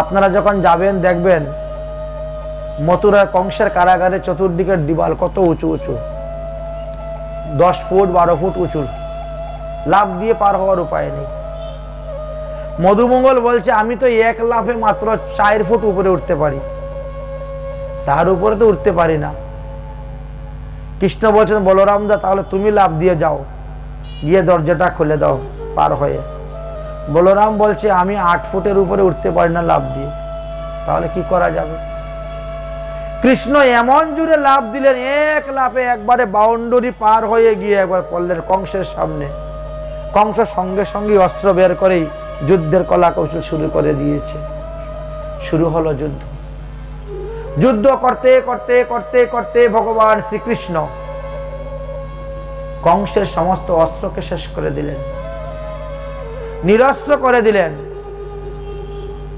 আপনারা যখন যাবেন দেখবেন মথুরার কংসের কারাগারে চতুর্দিকের দিওয়াল কত উঁচু উঁচু, 10 ফুট 12 ফুট উঁচু, লাফ দিয়ে পার হওয়ার উপায় নেই। মধুমঙ্গল বলছে, আমি তো এক লাফে মাত্র 4 ফুট উপরে উঠতে পারি, তার উপরে তো উঠতে পারি না। কৃষ্ণ বলছেন, বলরাম দা, তাহলে তুমি লাফ দিয়ে যাও, গিয়ে দরজাটা খুলে দাও পার হয়ে। বলরাম বলছে, আমি 8 ফুটের উপরে উঠতে পারি না লাফ দিয়ে, তাহলে কি করা যাবে? কৃষ্ণ এমন জোরে লাফ দিলেন, এক লাফে একবারে বাউন্ডারি পার হয়ে গিয়ে একবার পড়লেন কংসের সামনে। কংস সঙ্গে সঙ্গে অস্ত্র বের করেই যুদ্ধের কলা কৌশল শুরু করে দিয়েছে। শুরু হলো যুদ্ধ। যুদ্ধ করতে করতে করতে করতে ভগবান শ্রীকৃষ্ণ কংসের সমস্ত অস্ত্রকে শেষ করে দিলেন, নিরস্ত্র করে দিলেন।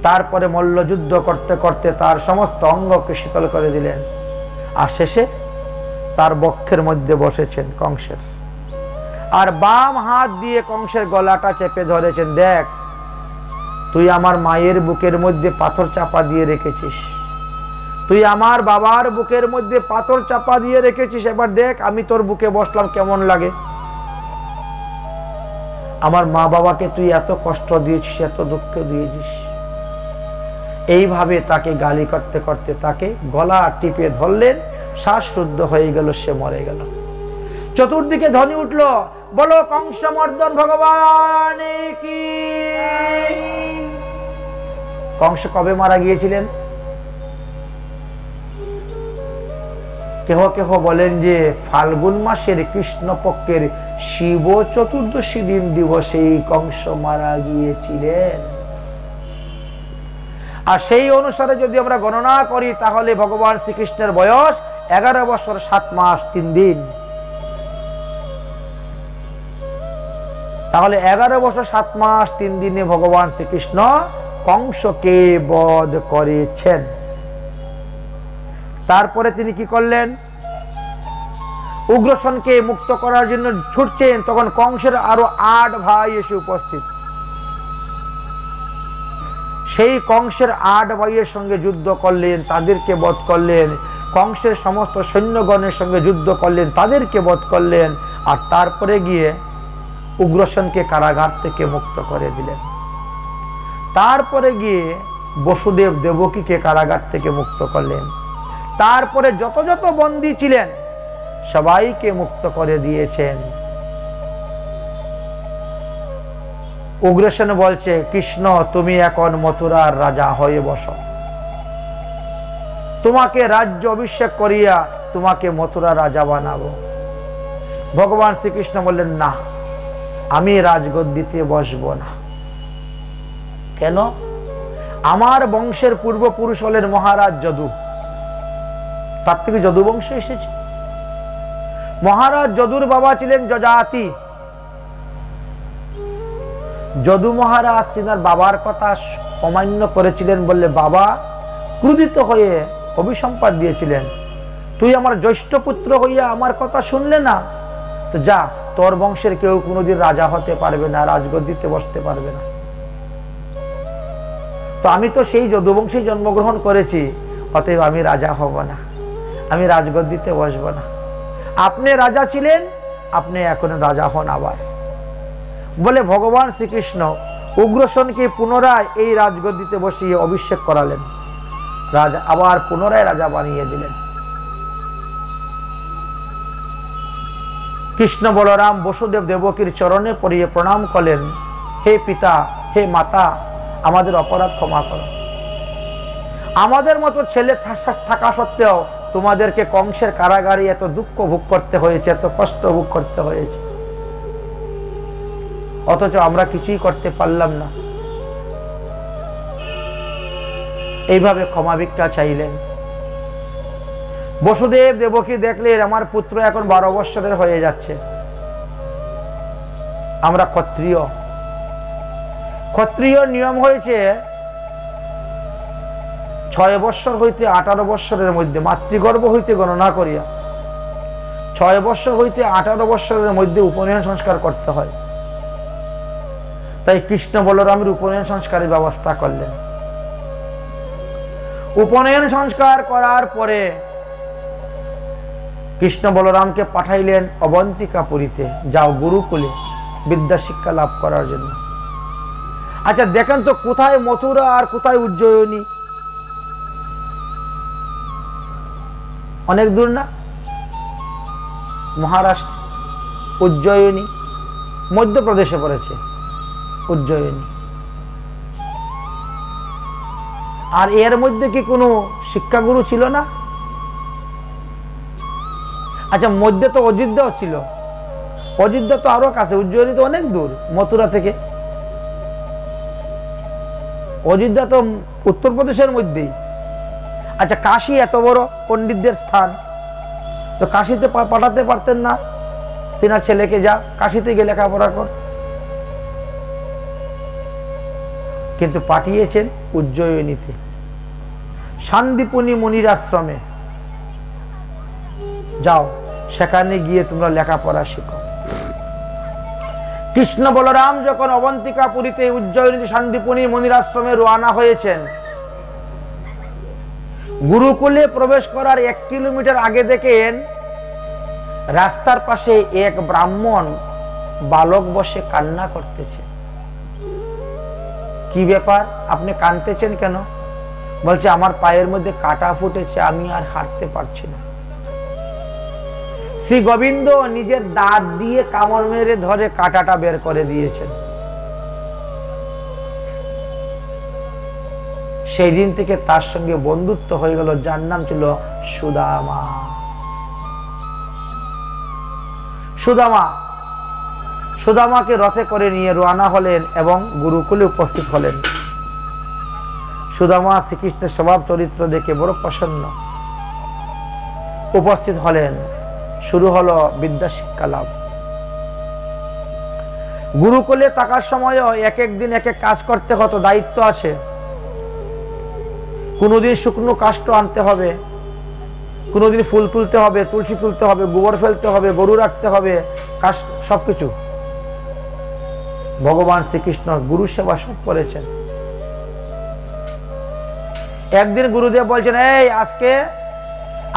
তারপরে মল্লযুদ্ধ করতে করতে তার সমস্ত অঙ্গকে শীতল করে দিলেন। আর শেষে তার বক্ষের মধ্যে বসেছেন কংসের, আর বাম হাত দিয়ে কংসের গলাটা চেপে ধরেছেন। দেখ, তুই আমার মায়ের বুকের মধ্যে পাথর চাপা দিয়ে রেখেছিস, তুই আমার বাবার বুকের মধ্যে পাথর চাপা দিয়ে রেখেছিস, এবার দেখ আমি তোর বুকে বসলাম কেমন লাগে। আমার মা বাবাকে তুই এত কষ্ট দিয়েছিস, এত দুঃখ দিয়েছিস। এইভাবে তাকে গালি করতে করতে তাকে গলা টিপে ধরলেন, শ্বাসরুদ্ধ হয়ে গেল, সে মরে গেল। চতুর্দিকে ধ্বনি উঠল, বলো কংসমর্দন ভগবান কি। কংস কবে মারা গিয়েছিলেন? কেহ কেহ বলেন যে ফাল্গুন মাসের কৃষ্ণপক্ষের শিব চতুর্দশী দিন দিবসেই কংস মারা গিয়েছিলেন। আর সেই অনুসারে যদি আমরা গণনা করি তাহলে ভগবান শ্রীকৃষ্ণের বয়স 11 বছর 7 মাস 3 দিন। তাহলে 11 বছর 7 মাস 3 দিনে ভগবান শ্রীকৃষ্ণ কংসকে বধ করেছেন। তারপরে তিনি কি করলেন? উগ্রসেনকে মুক্ত করার জন্য ছুটছেন, তখন কংসের আরো 8 ভাই এসে উপস্থিত। সেই কংসের 8 ভাইয়ের সঙ্গে যুদ্ধ করলেন, তাদেরকে বধ করলেন। কংসের সমস্ত সৈন্যগণের সঙ্গে যুদ্ধ করলেন, তাদেরকে বধ করলেন। আর তারপরে গিয়ে উগ্রসেনকে কারাগার থেকে মুক্ত করে দিলেন। তারপরে গিয়ে বসুদেব দেবকীকে কারাগার থেকে মুক্ত করলেন। তারপরে যত যত বন্দী ছিলেন সবাইকে মুক্ত করে দিয়েছেন। উগ্রসেন বলছে, কৃষ্ণ তুমি এখন মথুরার রাজা হয়ে বসো, তোমাকে রাজ্য অভিষেক করিয়া তোমাকে মথুরা রাজা বানাবো। ভগবান শ্রীকৃষ্ণ বললেন, না, আমি রাজগদ্দিতে বসবো না। কেন? আমার বংশের পূর্বপুরুষ হলেন মহারাজ যদু, তার থেকে যদু বংশ এসেছে। মহারাজ যদুর বাবা ছিলেন যজাতি। যদু মহারাজ তিনার বাবার কথা অমান্য করেছিলেন বললে বাবা ক্রোধিত হয়ে অভিসম্পাদ দিয়েছিলেন, তুই আমার জ্যৈষ্ঠ পুত্র হইয়া আমার কথা শুনলে না, তো যা, তোর বংশের কেউ কোনোদিন রাজা হতে পারবে না, রাজগদ্দিতে বসতে পারবে না। তো আমি তো সেই যদুবংশে জন্মগ্রহণ করেছি, অতএব আমি রাজা হব না, আমি রাজগদ্দিতে বসবো না। আপনি রাজা ছিলেন, আপনি এখন রাজা হন আবার। বলে ভগবান শ্রীকৃষ্ণ উগ্রসেনকে পুনরায় এই রাজগদ্দিতে বসিয়ে অভিষেক করালেন, রাজা আবার পুনরায় রাজা বানিয়ে দিলেন। কৃষ্ণ বলরাম বসুদেব দেবকীর চরণে পড়িয়ে প্রণাম করলেন, হে পিতা, হে মাতা, আমাদের অপরাধ ক্ষমা করো। আমাদের মতো ছেলে থাকা সত্ত্বেও তোমাদেরকে কংসের কারাগারে এত দুঃখ ভোগ করতে হয়েছে, এত কষ্ট ভোগ করতে হয়েছে, অথচ আমরা কিছুই করতে পারলাম না। এইভাবে ক্ষমা ভিক্ষা চাইলেন। বসুদেব দেবকী দেখলেন আমার পুত্র এখন 12 বৎসরের হয়ে যাচ্ছে, আমরা ক্ষত্রিয়, ক্ষত্রিয় নিয়ম হয়েছে 6 বৎসর হইতে 18 বৎসরের মধ্যে, মাতৃগর্ভ হইতে গণনা করিয়া 6 বৎসর হইতে 18 বৎসরের মধ্যে উপনয়ন সংস্কার করতে হয়। তাই কৃষ্ণ বলরামের উপনয়ন সংস্কারের ব্যবস্থা করলেন। উপনয়ন সংস্কার করার পরে কৃষ্ণ বলরামকে পাঠাইলেন অবন্তিকাপুরীতে, যাও গুরুকুলে বিদ্যা শিক্ষা লাভ করার জন্য। আচ্ছা দেখেন তো, কোথায় মথুরা আর কোথায় উজ্জয়িনী? অনেক দূর না? মহারাষ্ট্র, উজ্জয়িনী মধ্যপ্রদেশে পড়েছে উজ্জয়িনী। আর এর মধ্যে কি কোনো শিক্ষাগুরু ছিল না? আচ্ছা মধ্যে তো অযোধ্যাও ছিল, অযোধ্যা তো আরো কাছে, উজ্জয়িনী তো অনেক দূর মথুরা থেকে। অযোধ্যা তো উত্তরপ্রদেশের মধ্যেই। আচ্ছা কাশী এত বড় পণ্ডিতদের স্থান, তো কাশীতে পাঠাতে পারতেন না তিনার ছেলেকে, যা কাশীতে গিয়ে লেখাপড়া কর? কিন্তু পাঠিয়েছেন উজ্জয়িনীতে, শান্তিপুনি মুনির আশ্রমে, যাও সেখানে গিয়ে তোমরা লেখাপড়া শিখো। কৃষ্ণ বলরাম যখন অবন্তিকাপুরীতে উজ্জয়িনী শান্তিপুনি মুনির আশ্রমে রওনা হয়েছেন, গুরুকুলে প্রবেশ করার 1 কিলোমিটার আগে দেখেন রাস্তার পাশে এক ব্রাহ্মণ বালক বসে কান্না করতেছে। কি ব্যাপার, আপনি কাঁদতেছেন কেন? বলছে আমার পায়ের মধ্যে কাঁটা ফুটেছে, আমি আর হাঁটতে পারছি না। শ্রী গোবিন্দ নিজের দাঁত দিয়ে কামড় মেরে ধরে কাঁটাটা বের করে দিয়েছেন। সেই দিন থেকে তার সঙ্গে বন্ধুত্ব হয়ে গেল, যার নাম ছিল সুদামা। সুদামা সুদামাকে রথে করে নিয়ে রওনা হলেন এবং গুরুকুলে উপস্থিত হলেন। সুদামা শ্রীকৃষ্ণের স্বভাব চরিত্র দেখে বড় প্রসন্ন, উপস্থিত হলেন। শুরু হলো বিদ্যা শিক্ষা লাভ। গুরুকুলে থাকার সময়ও এক এক দিন এক এক কাজ করতে হতো, দায়িত্ব আছে। কোনোদিন শুকনো কাষ্ঠ আনতে হবে, কোনোদিন ফুল তুলতে হবে, তুলসী তুলতে হবে, গোবর ফেলতে হবে, গরু রাখতে হবে, সবকিছু। ভগবান শ্রীকৃষ্ণ গুরু সেবা সব করেছেন। একদিন গুরুদেব বলছেন, এই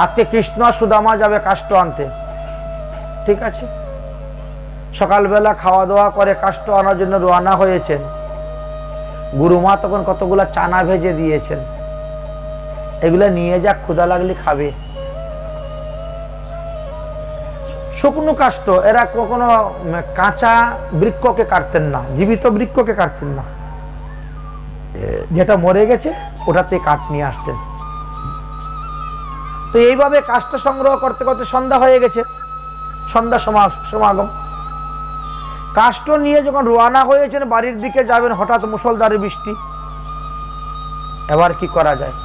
আজকে কৃষ্ণ সুদামা যাবে কাষ্ঠ আনতে। ঠিক আছে, সকালবেলা খাওয়া দাওয়া করে কাষ্ঠ আনার জন্য রওনা হয়েছেন। গুরুমা তখন কতগুলা চানা ভেজে দিয়েছেন, এগুলা নিয়ে যা, ক্ষুধা লাগলে খাবে। শুকনো কাষ্ঠ, এরা কখনো কাঁচা বৃক্ষকে কাটতেন না, জীবিত বৃক্ষকে কাটতেন না, যেটা মরে গেছে ওটাতে কাঠ নিয়ে আসতেন। তো এইভাবে কাষ্ঠ সংগ্রহ করতে করতে সন্ধ্যা হয়ে গেছে। সন্ধ্যা সমাগম। কাষ্ঠ নিয়ে যখন রওনা হয়েছেন বাড়ির দিকে যাবেন, হঠাৎ মুষলধারে বৃষ্টি। এবার কি করা যায়?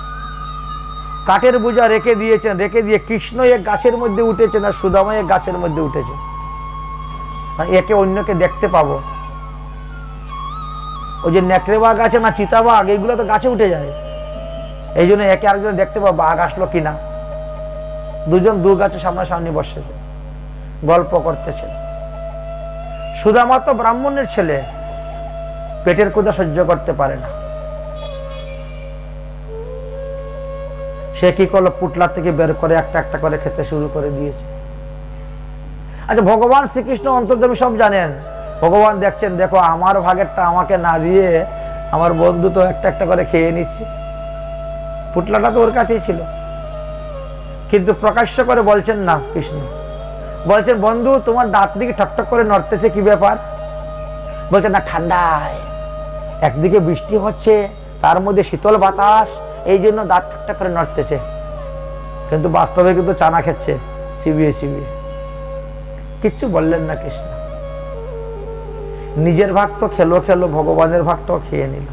কাঠের বোঝা রেখে দিয়েছেন, রেখে দিয়ে কৃষ্ণ এক গাছের মধ্যে উঠেছেন আর সুদামা এক গাছের মধ্যে উঠেছে, একে অন্যকে দেখতে পাবো। ওই যে নেকড়ে বাঘ আছে না, চিতাবাঘ, এইগুলো তো গাছে উঠে যায়, এই জন্য একে আরেকজন দেখতে পাবো বাঘ আসলো কিনা। দুজন দু গাছের সামনাসামনি বসেছে, গল্প করতেছে। সুদামা তো ব্রাহ্মণের ছেলে, পেটের ক্ষুধা সহ্য করতে পারে না। সে কি করলো, পুটলা থেকে বের করে একটা একটা করে খেতে শুরু করে দিয়েছে। আচ্ছা, ভগবান শ্রীকৃষ্ণ অন্তর্যামী, সব জানেন। ভগবান দেখছেন, দেখো আমার ভাগেরটা আমাকে না দিয়ে আমার বন্ধু তো একটা একটা করে খেয়ে নিচ্ছে। পুটলাটা তো ওর কাছেই ছিল, কিন্তু প্রকাশ্য করে বলছেন না। কৃষ্ণ বলছেন, বন্ধু তোমার দাঁত দিকে ঠকঠক করে নড়তেছে, কি ব্যাপার? বলছেন, না ঠান্ডায়, একদিকে বৃষ্টি হচ্ছে, তার মধ্যে শীতল বাতাস, এই জন্য দাঁত ঠকঠক করে নড়তেছে। কিন্তু বাস্তবে কিন্তু চানা খেচ্ছে চিবিয়ে চিবিয়ে। কিচ্ছু বললেন না কৃষ্ণ। নিজের ভাগ তো খেলো খেলো, ভগবানের ভাগটাও খেয়ে নিল।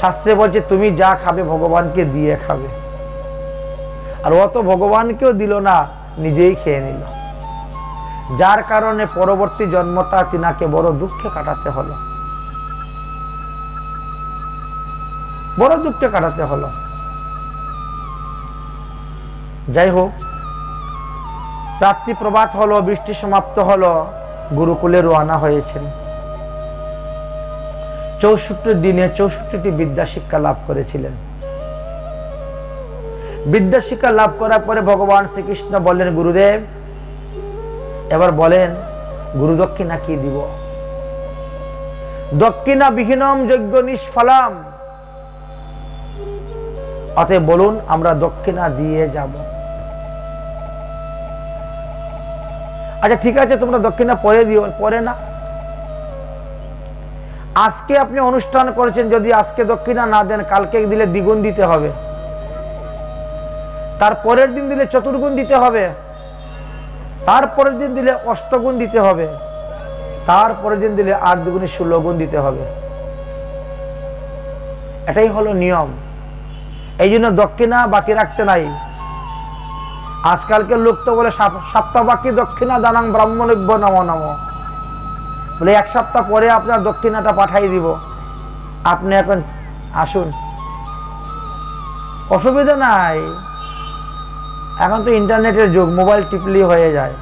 শাস্ত্রে বলছে, তুমি যা খাবে ভগবানকে দিয়ে খাবে। আর ও তো ভগবানকেও দিল না, নিজেই খেয়ে নিল। যার কারণে পরবর্তী জন্মটা তিনাকে বড় দুঃখে কাটাতে হলো, বড় দুঃখে কাটাতে হলো। যাই হোক, রাত্রি প্রভাত হলো, বৃষ্টি সমাপ্ত হলো, গুরুকুলে রওনা হয়েছেন। 64 দিনে 64টি বিদ্যা শিক্ষা লাভ করেছিলেন। বিদ্যা শিক্ষা লাভ করার পরে ভগবান শ্রীকৃষ্ণ বললেন, গুরুদেব এবার বলেন গুরু দক্ষিণা কি দিব? দক্ষিণা বিহীনম যজ্ঞ নিষ্ফলাম। অতএব বলুন, আমরা দক্ষিণা দিয়ে যাব। আচ্ছা ঠিক আছে, তোমরা দক্ষিণা পরে দিও। পরে না, আজকে আপনি অনুষ্ঠান করেছেন, যদি আজকে দক্ষিণা না দেন, কালকে দিলে দ্বিগুণ দিতে হবে, তার পরের দিন দিলে চতুর্গুণ দিতে হবে, তারপরের দিন দিলে অষ্টগুণ দিতে হবে, তারপরের দিন দিলে 8 দুগুণে 16 গুণ দিতে হবে। এটাই হলো নিয়ম। এই জন্য দক্ষিণা বাকি রাখতে নাই। আজকালকে লোক তো বলে সপ্তাহ বাকি দক্ষিণা দানাং ব্রাহ্মণেভ্য নমো নমো, বলে 1 সপ্তাহ পরে আপনার দক্ষিণাটা পাঠাই দিব, আপনি এখন আসুন। অসুবিধা নাই, এখন তো ইন্টারনেটের যুগ, মোবাইল টিপলি হয়ে যায়।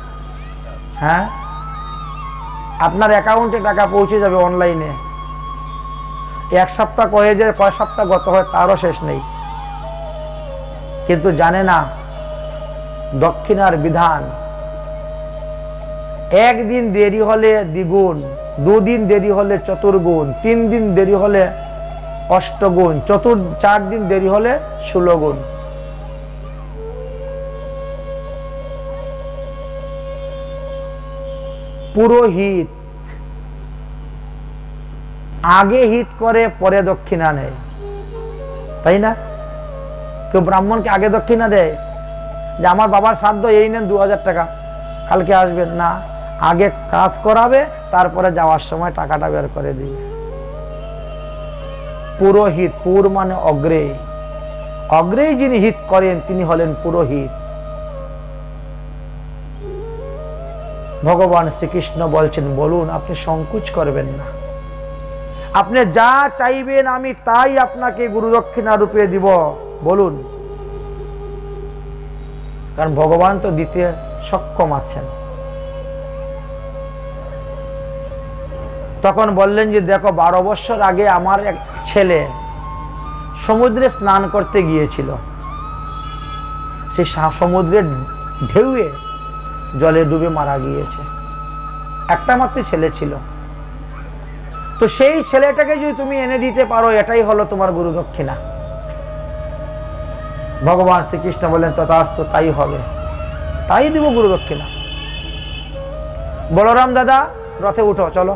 হ্যাঁ, আপনার অ্যাকাউন্টে টাকা পৌঁছে যাবে অনলাইনে। 1 সপ্তাহ কয়ে যায়, কয় সপ্তাহ গত হয় তারও শেষ নেই। কিন্তু জানে না দক্ষিণার বিধান। 1 দিন দেরি হলে দ্বিগুণ, 2 দিন দেরি হলে চতুর্গুণ, 3 দিন দেরি হলে অষ্টগুণ, 4 দিন দেরি হলে 16 গুণ। পুরোহিত আগে হিত করে পরে দক্ষিণা নেয়, তাই না? কেউ ব্রাহ্মণকে আগে দক্ষিণা দেয় যে আমার বাবার শ্রাদ্ধ, এই নেন 2000 টাকা, কালকে আসবেন না। আগে কাজ করাবে, তারপরে যাওয়ার সময় টাকাটা বের করে দিবে। পুরোহিত, পুর মানে অগ্রে, অগ্রে যিনি হিত করেন তিনি হলেন পুরোহিত। ভগবান শ্রীকৃষ্ণ বলছেন, বলুন, আপনি সংকোচ করবেন না, আপনি যা চাইবেন আমি তাই আপনাকে গুরু দক্ষিণা রূপে দিব, বলুন। কারণ ভগবান তো দিতে সক্ষম আছেন। তখন বললেন যে দেখো, 12 বছর আগে আমার এক ছেলে সমুদ্রে স্নান করতে গিয়েছিল, সে সমুদ্রের ঢেউয়ে জলে ডুবে মারা গিয়েছে। একটা মাত্র ছেলে ছিল, তো সেই ছেলেটাকে যদি তুমি এনে দিতে পারো, এটাই হলো তোমার গুরু দক্ষিণা। ভগবান শ্রীকৃষ্ণ বলেন, তথাস্তু, তাই হবে, তাই দিব গুরু দক্ষিণা। বলরাম দাদা, রথে উঠো, চলো।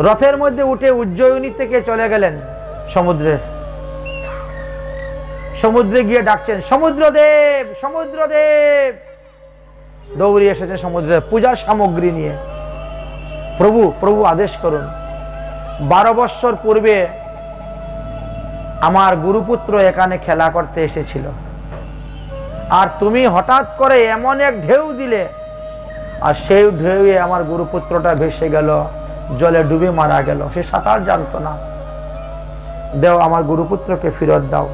রথের মধ্যে উঠে উজ্জয়িনী থেকে চলে গেলেন সমুদ্রে। সমুদ্রে গিয়ে ডাকছেন, সমুদ্রদেব, সমুদ্রদেব। দৌড়ে এসেছেন সমুদ্রের পূজার সামগ্রী নিয়ে। প্রভু প্রভু আদেশ করুন, 12 বৎসর পূর্বে আমার গুরুপুত্র এখানে খেলা করতে এসেছিল, আর তুমি হঠাৎ করে এমন এক ঢেউ দিলে, আর সেই ঢেউয়ে আমার গুরুপুত্রটা ভেসে গেল, জলে ডুবে মারা গেল। সে সাঁতার জানতো না। দাও আমার গুরুপুত্রকে ফেরত দাও,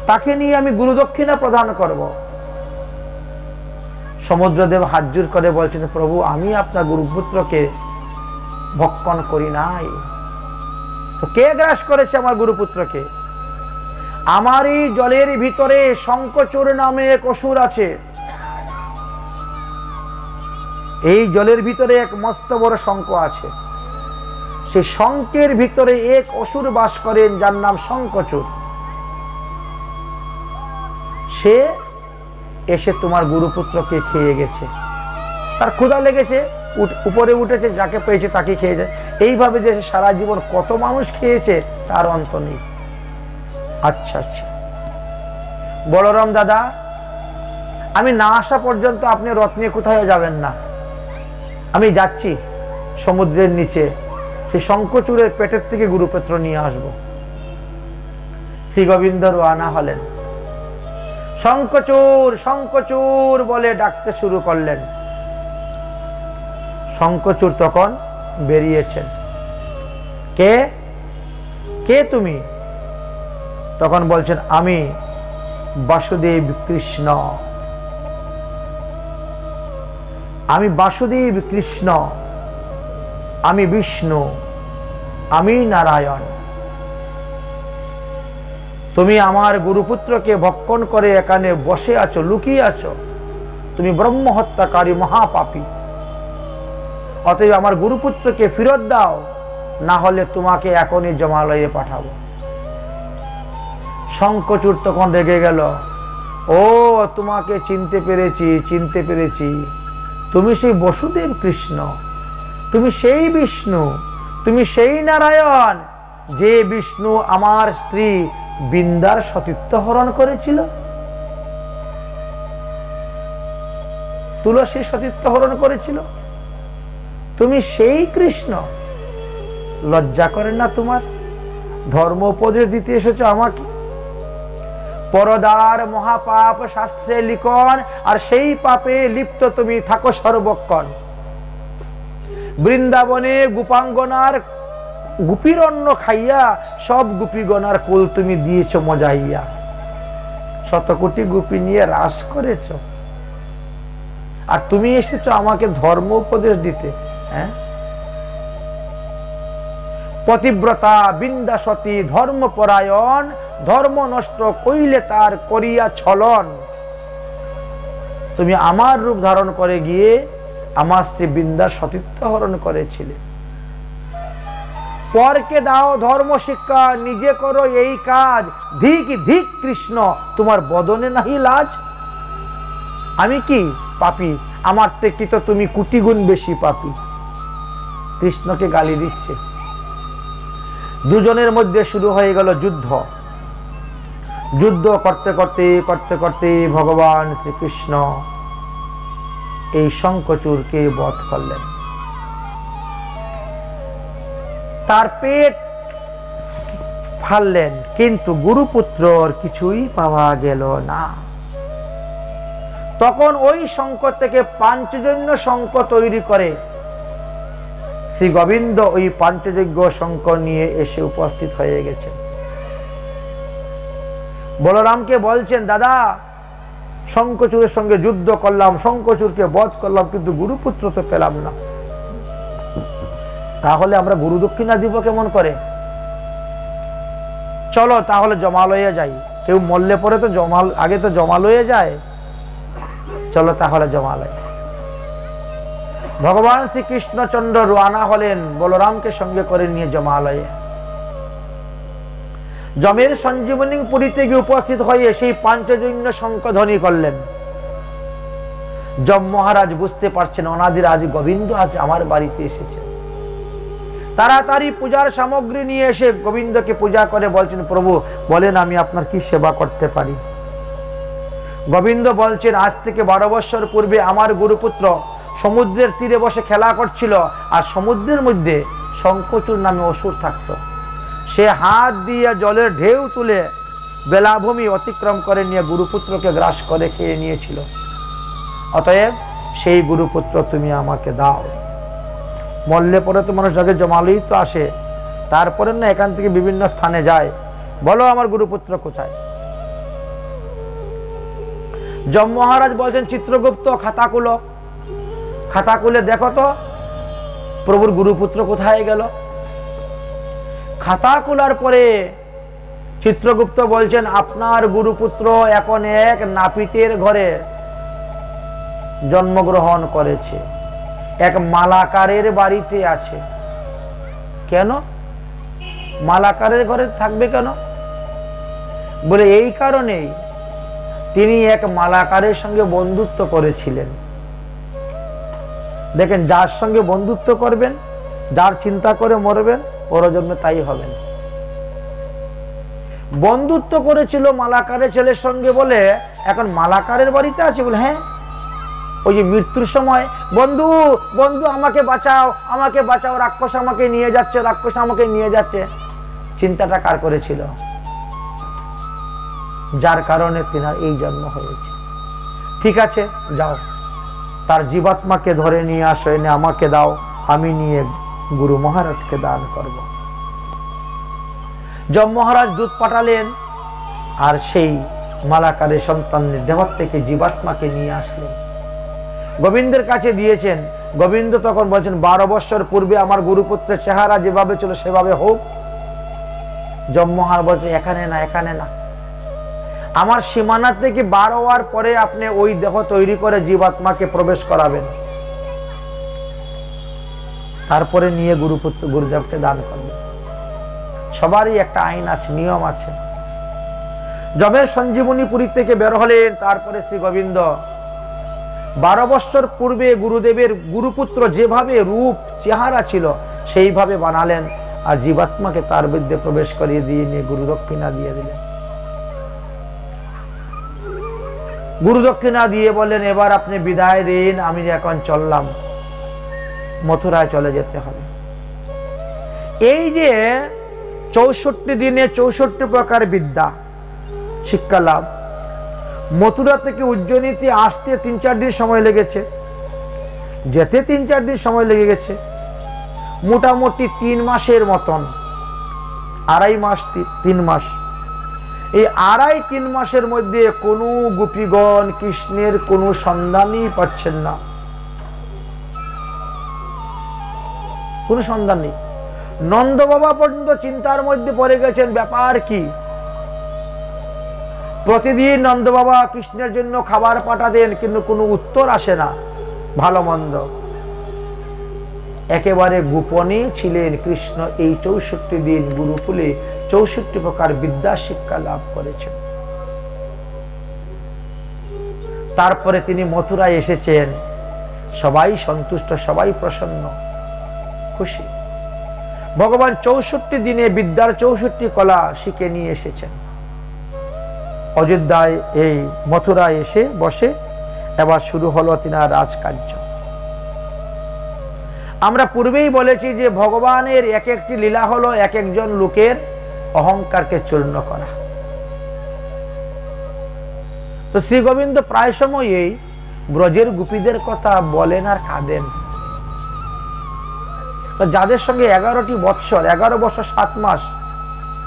তাকে নিয়ে আমি গুরুদক্ষিণা প্রদান করব। সমুদ্রদেব হাত জোড় করে বলছেন, প্রভু আমি আপনার গুরুপুত্রকে ভক্ষণ করি নাই। তো কে গ্রাস করেছে আমার গুরুপুত্রকে? আমারই জলের ভিতরে শঙ্খচূড় নামে এক অসুর আছে। এই জলের ভিতরে এক মস্ত বড় শঙ্খ আছে। সেই শঙ্খের ভিতরে এক অসুর বাস করেন, যার নাম শঙ্খচূড়। সে এসে তোমার গুরুপুত্রকে খেয়ে গেছে। তার ক্ষুধা লেগেছে, উপরে উঠেছে, যাকে পেয়েছে তাকে খেয়ে যায়। এইভাবে যে সারা জীবন কত মানুষ খেয়েছে তার অন্ত নেই। আচ্ছা আচ্ছা বলরাম দাদা, আমি না আসা পর্যন্ত আপনি রথ নিয়ে কোথাও যাবেন না। আমি যাচ্ছি সমুদ্রের নিচে, সেই শঙ্খচূড়ের পেটের থেকে গুরুপুত্র নিয়ে আসব। শ্রী গোবিন্দ রওনা হলেন। শঙ্খচূড় শঙ্খচূড় বলে ডাকতে শুরু করলেন। শঙ্খচূড় তখন বেরিয়েছেন। কে কে তুমি? তখন বলছেন, আমি বাসুদেব কৃষ্ণ। আমি বাসুদেব কৃষ্ণ, আমি বিষ্ণু, আমি নারায়ণ। তুমি আমার গুরুপুত্রকে ভক্ষণ করে এখানে বসে আছো, লুকিয়ে আছো। তুমি ব্রহ্ম হত্যাকারী মহাপাপী। অতএব আমার গুরুপুত্রকে ফেরত দাও, না হলে তোমাকে এখনই জমালয়ে পাঠাবো। শঙ্খচূড় তখন রেগে গেল। ও তোমাকে চিনতে পেরেছি, চিনতে পেরেছি। তুমি সেই বসুদেব কৃষ্ণ, তুমি সেই বিষ্ণু, তুমি সেই নারায়ণ, যে বিষ্ণু আমার স্ত্রী বৃন্দার সতীত্ব হরণ করেছিল, তুলসীর সতীত্ব হরণ করেছিল। তুমি সেই কৃষ্ণ। লজ্জা করে না তোমার? ধর্ম উপদেশ দিতে এসেছো আমাকে। পরদার মহাপাপ শাস্ত্রে লিখন, আর সেই পাপে লিপ্ত তুমি থাকো সর্বক্ষণ। বৃন্দাবনে গোপাঙ্গনার গোপীর অন্ন খাইয়া সব গোপীগণার কুল তুমি দিয়েছ মজাইয়া। শতকোটি গোপী নিয়ে রাস করেছ, আর তুমি এসেছো আমাকে ধর্ম উপদেশ দিতে। হ্যাঁ, পতিব্রতা বিন্দাসতী ধর্মপরায়ণ, ধর্ম নষ্ট কইলে তার করিয়া ছলন। তুমি আমার রূপ ধারণ করে গিয়ে আমার স্ত্রী বৃন্দার সতীত্ব হরণ করেছিলে। পরকে দাও ধর্ম শিক্ষা, নিজে করো এই কাজ। ধিক ধিক কৃষ্ণ, তোমার বদনে নাহি লাজ। আমি কি পাপী? আমার থেকে তো তুমি কোটি গুণ বেশি পাপী। কৃষ্ণকে গালি দিচ্ছে। দুজনের মধ্যে শুরু হয়ে গেল যুদ্ধ। যুদ্ধ করতে করতে করতে করতে ভগবান শ্রীকৃষ্ণ এই শঙ্খচূড়কে বধ করলেন। তার পেট ফাললেন, কিন্তু গুরুপুত্রর কিছুই পাওয়া গেল না। তখন ওই শঙ্খ থেকে পাঞ্চজন্য শঙ্খ তৈরি করে শ্রী গোবিন্দ ওই পাঞ্চযজ্ঞ শঙ্খ নিয়ে এসে উপস্থিত হয়ে গেছেন। বলরামকে বলছেন, দাদা শঙ্খচূড়ের সঙ্গে যুদ্ধ করলাম, শঙ্খচূড়কে বধ করলাম, কিন্তু গুরুপুত্র তো পেলাম না। তাহলে আমরা গুরু দক্ষিণা দিব কেমন করে? চলো তাহলে জমালয়ে যাই। কেউ মরলে পরে তো আগে তো জমালয়ে যায়। চলো তাহলে জমালয়। ভগবান শ্রীকৃষ্ণচন্দ্র রওনা হলেন বলরামকে সঙ্গে করে নিয়ে জমালয়ে। জমের সঞ্জীবনী পুরীতে গিয়ে উপস্থিত হয়ে সেই পাঞ্চজন্য শঙ্খ ধ্বনি করলেন। যম মহারাজ বুঝতে পারছেন অনাদির আজ গোবিন্দ আজ আমার বাড়িতে এসেছে। তাড়াতাড়ি পূজার সামগ্রী নিয়ে এসে গোবিন্দকে পূজা করে বলছেন, প্রভু বলেন আমি আপনার কি সেবা করতে পারি? গোবিন্দ বলছেন, আজ থেকে 12 বছর পূর্বে আমার গুরুপুত্র সমুদ্রের তীরে বসে খেলা করছিল, আর সমুদ্রের মধ্যে শঙ্খচূড় নামে অসুর থাকতো। সে হাত দিয়ে জলের ঢেউ তুলে বেলাভূমি অতিক্রম করে নিয়ে গুরুপুত্রকে গ্রাস করে খেয়ে নিয়েছিল। অতএব সেই গুরুপুত্র তুমি আমাকে দাও। মরলে পরে তো মানুষ আগে জমালেই তো আসে, তারপরে না এখান থেকে বিভিন্ন স্থানে যায়, বলো আমার গুরুপুত্র কোথায়? যম মহারাজ বলছেন, চিত্রগুপ্ত খাতা খুলো, খাতা খুলে দেখো তো প্রভুর গুরুপুত্র কোথায় গেল। খাতা খোলার পরে চিত্রগুপ্ত বলছেন, আপনার গুরুপুত্র এখন এক নাপিতের ঘরে জন্মগ্রহণ করেছে, এক মালাকারের বাড়িতে আছে। কেন মালাকারের ঘরে থাকবে কেন? বলে এই কারণেই, তিনি এক মালাকারের সঙ্গে বন্ধুত্ব করেছিলেন। দেখেন, যার সঙ্গে বন্ধুত্ব করবেন, যার চিন্তা করে মরবেন, পরজন্মে তাই হবেন। বন্ধুত্ব করেছিল মালাকারের ছেলের সঙ্গে বলে এখন মালাকারের বাড়িতে আছে। বলে হ্যাঁ, ওই যে মৃত্যুর সময়, বন্ধু বন্ধু আমাকে বাঁচাও, আমাকে বাঁচাও, রাক্ষস আমাকে নিয়ে যাচ্ছে, রাক্ষস আমাকে নিয়ে যাচ্ছে। চিন্তাটা কার করেছিল? যার কারণে তিনার এই জন্ম হয়েছে। ঠিক আছে, যাও, তার জীবাত্মাকে ধরে নিয়ে আসো, এনে আমাকে দাও, আমি নিয়ে গুরু মহারাজকে দান করব। যম মহারাজ দূত পাঠালেন, আর সেই মালাকারের সন্তানের দেহ থেকে জীবাত্মাকে নিয়ে আসলেন, গোবিন্দের কাছে দিয়েছেন। গোবিন্দ তখন বলছেন, 12 বছর পূর্বে আমার গুরুপুত্রের চেহারা যেভাবে ছিল সেভাবে হোক। যম মহারাজ বলছেন, এখানে না, এখানে না, আমার সীমানা থেকে 12 হওয়ার পরে আপনি ওই দেহ তৈরি করে জীবাত্মাকে প্রবেশ করাবেন, তারপরে নিয়ে গুরুপুত্র গুরুদেবকে দান করবেন। সবারই একটা আইন আছে, নিয়ম আছে। যবে সঞ্জীবনীপুরী থেকে বের হলেন, তারপরে শ্রী গোবিন্দ 12 বছর পূর্বে গুরুদেবের গুরুপুত্র যেভাবে রূপ চেহারা ছিল সেইভাবে বানালেন, আর জীবাত্মাকে তার মধ্যে প্রবেশ করিয়ে দিয়ে নিয়ে গুরু দক্ষিণা দিয়ে দিলেন। গুরু দক্ষিণা দিয়ে বললেন, এবার আপনি বিদায় দিন, আমি এখন চললাম, মথুরায় চলে যেতে হবে। এই যে 64 দিনে 64 প্রকার বিদ্যা শিক্ষা লাভ, মথুরা থেকে উজ্জয়িনীতে আসতে 3-4 দিন সময় লেগেছে, যেতে 3-4 দিন সময় লেগে গেছে, মোটামুটি 3 মাসের মতন, 2.5 মাস 3 মাস। এই 2.5-3 মাসের মধ্যে কোনো গোপীগণ কৃষ্ণের কোনো সন্ধানই পাচ্ছেন না, কোনো সন্ধান নেই। নন্দ বাবা পর্যন্ত চিন্তার মধ্যে পড়ে গেছেন, ব্যাপার কি। প্রতিদিন নন্দ বাবা কৃষ্ণের জন্য খাবার পাঠাতেন, কিন্তু কোনো উত্তর আসে না, ভালো মন্দ। একেবারে গোপনে ছিলেন কৃষ্ণ। এই 64 দিন গুরুকুলে 64 প্রকার বিদ্যা শিক্ষা লাভ করেছেন। তারপরে তিনি মথুরায় এসেছেন, সবাই সন্তুষ্ট, সবাই প্রসন্ন, খুশি। ভগবান 64 দিনে বিদ্যার 64 কলা শিখে নিয়ে এসেছেন। অযোধ্যায় এই মথুরায় এসে বসে এবার শুরু হলো তিনার রাজকার্য। আমরা পূর্বেই বলেছি যে ভগবানের এক একটি লীলা হলো এক একজন লোকের অহংকারকে চূর্ণ করা। তো শ্রী গোবিন্দ প্রায় সময়ই ব্রজের গোপীদের কথা বলেন আর কাঁদেন। যাদের সঙ্গে 11টি বৎসর 11 বছর 7 মাস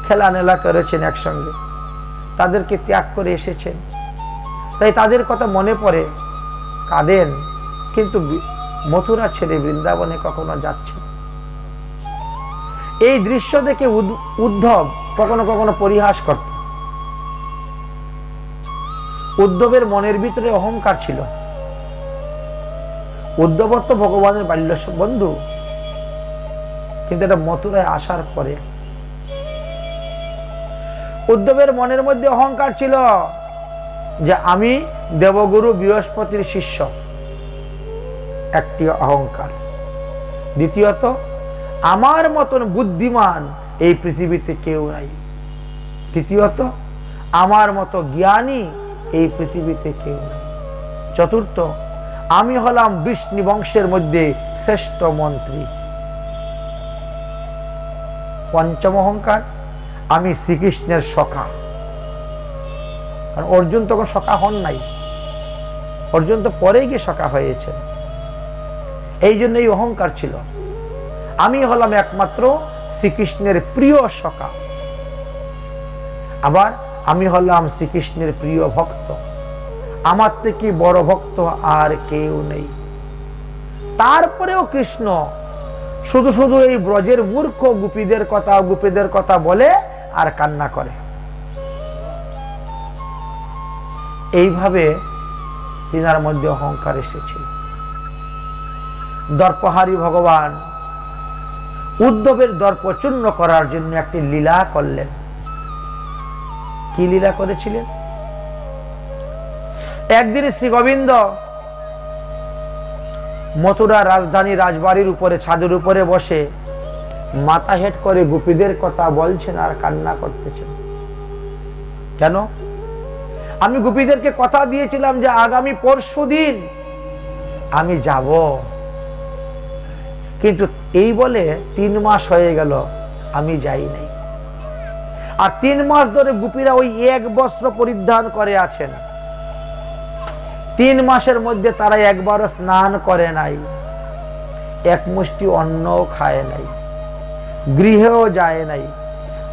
খেলা নেলা করেছেন একসঙ্গে, তাদেরকে ত্যাগ করে এসেছেন, তাই তাদের কথা মনে পড়ে, কাঁদেন, কিন্তু মথুরা ছেড়ে বৃন্দাবনে কখনো যাচ্ছে। এই দৃশ্য দেখে উদ্ধব কখনো কখনো পরিহাস করত। উদ্ধবের মনের ভিতরে অহংকার ছিল। উদ্ধব তো ভগবানের বাল্য বন্ধু, কিন্তু এটা মথুরায় আসার পরে উদ্ধবের মনের মধ্যে অহংকার ছিল যে আমি দেবগুরু বৃহস্পতির শিষ্য, একটি অহংকার। দ্বিতীয়ত, আমার মতন বুদ্ধিমান এই পৃথিবীতে কেউ নাই। তৃতীয়ত, আমার মতো জ্ঞানী এই পৃথিবীতে কেউ নেই। চতুর্থ, আমি হলাম বিষ্ণু বংশের মধ্যে শ্রেষ্ঠ মন্ত্রী। পঞ্চম অহংকার, আমি শ্রীকৃষ্ণের সখা। কারণ অর্জুন তখন সখা হন নাই, অর্জুন তো পরে গিয়ে সখা হয়েছে। এই জন্য এই অহংকার ছিল। আমি হলাম একমাত্র শ্রীকৃষ্ণের প্রিয় সখা। আবার আমি হলাম শ্রীকৃষ্ণের প্রিয় ভক্ত। আমার থেকে বড় ভক্ত আর কেউ নেই। তারপরেও কৃষ্ণ শুধু শুধু এই ব্রজের মূর্খ গোপীদের কথা বলে আর কান্না করে। এইভাবে তিনার মধ্যে অহংকার এসেছিল। দর্পহারী ভগবান উদ্ধবের দর্প চূর্ণ করার জন্য একটি লীলা করলেন। কি লীলা করেছিলেন? একদিন শ্রী গোবিন্দ মথুরা রাজধানী রাজবাড়ির উপরে ছাদের উপরে বসে মাথা হেট করে গোপীদের কথা বলছেন আর কান্না করতেছেন। কেন? আমি গোপীদেরকে কথা দিয়েছিলাম যে আগামী পরশুদিন আমি যাব, কিন্তু এই বলে 3 মাস হয়ে গেল আমি যাই নাই। আর 3 মাস ধরে গোপীরা ওই এক বস্ত্র পরিধান করে আছেন। 3 মাসের মধ্যে তারা একবারও স্নান করে নাই, এক মুষ্টি অন্নও খায় নাই, গৃহেও যায় নাই,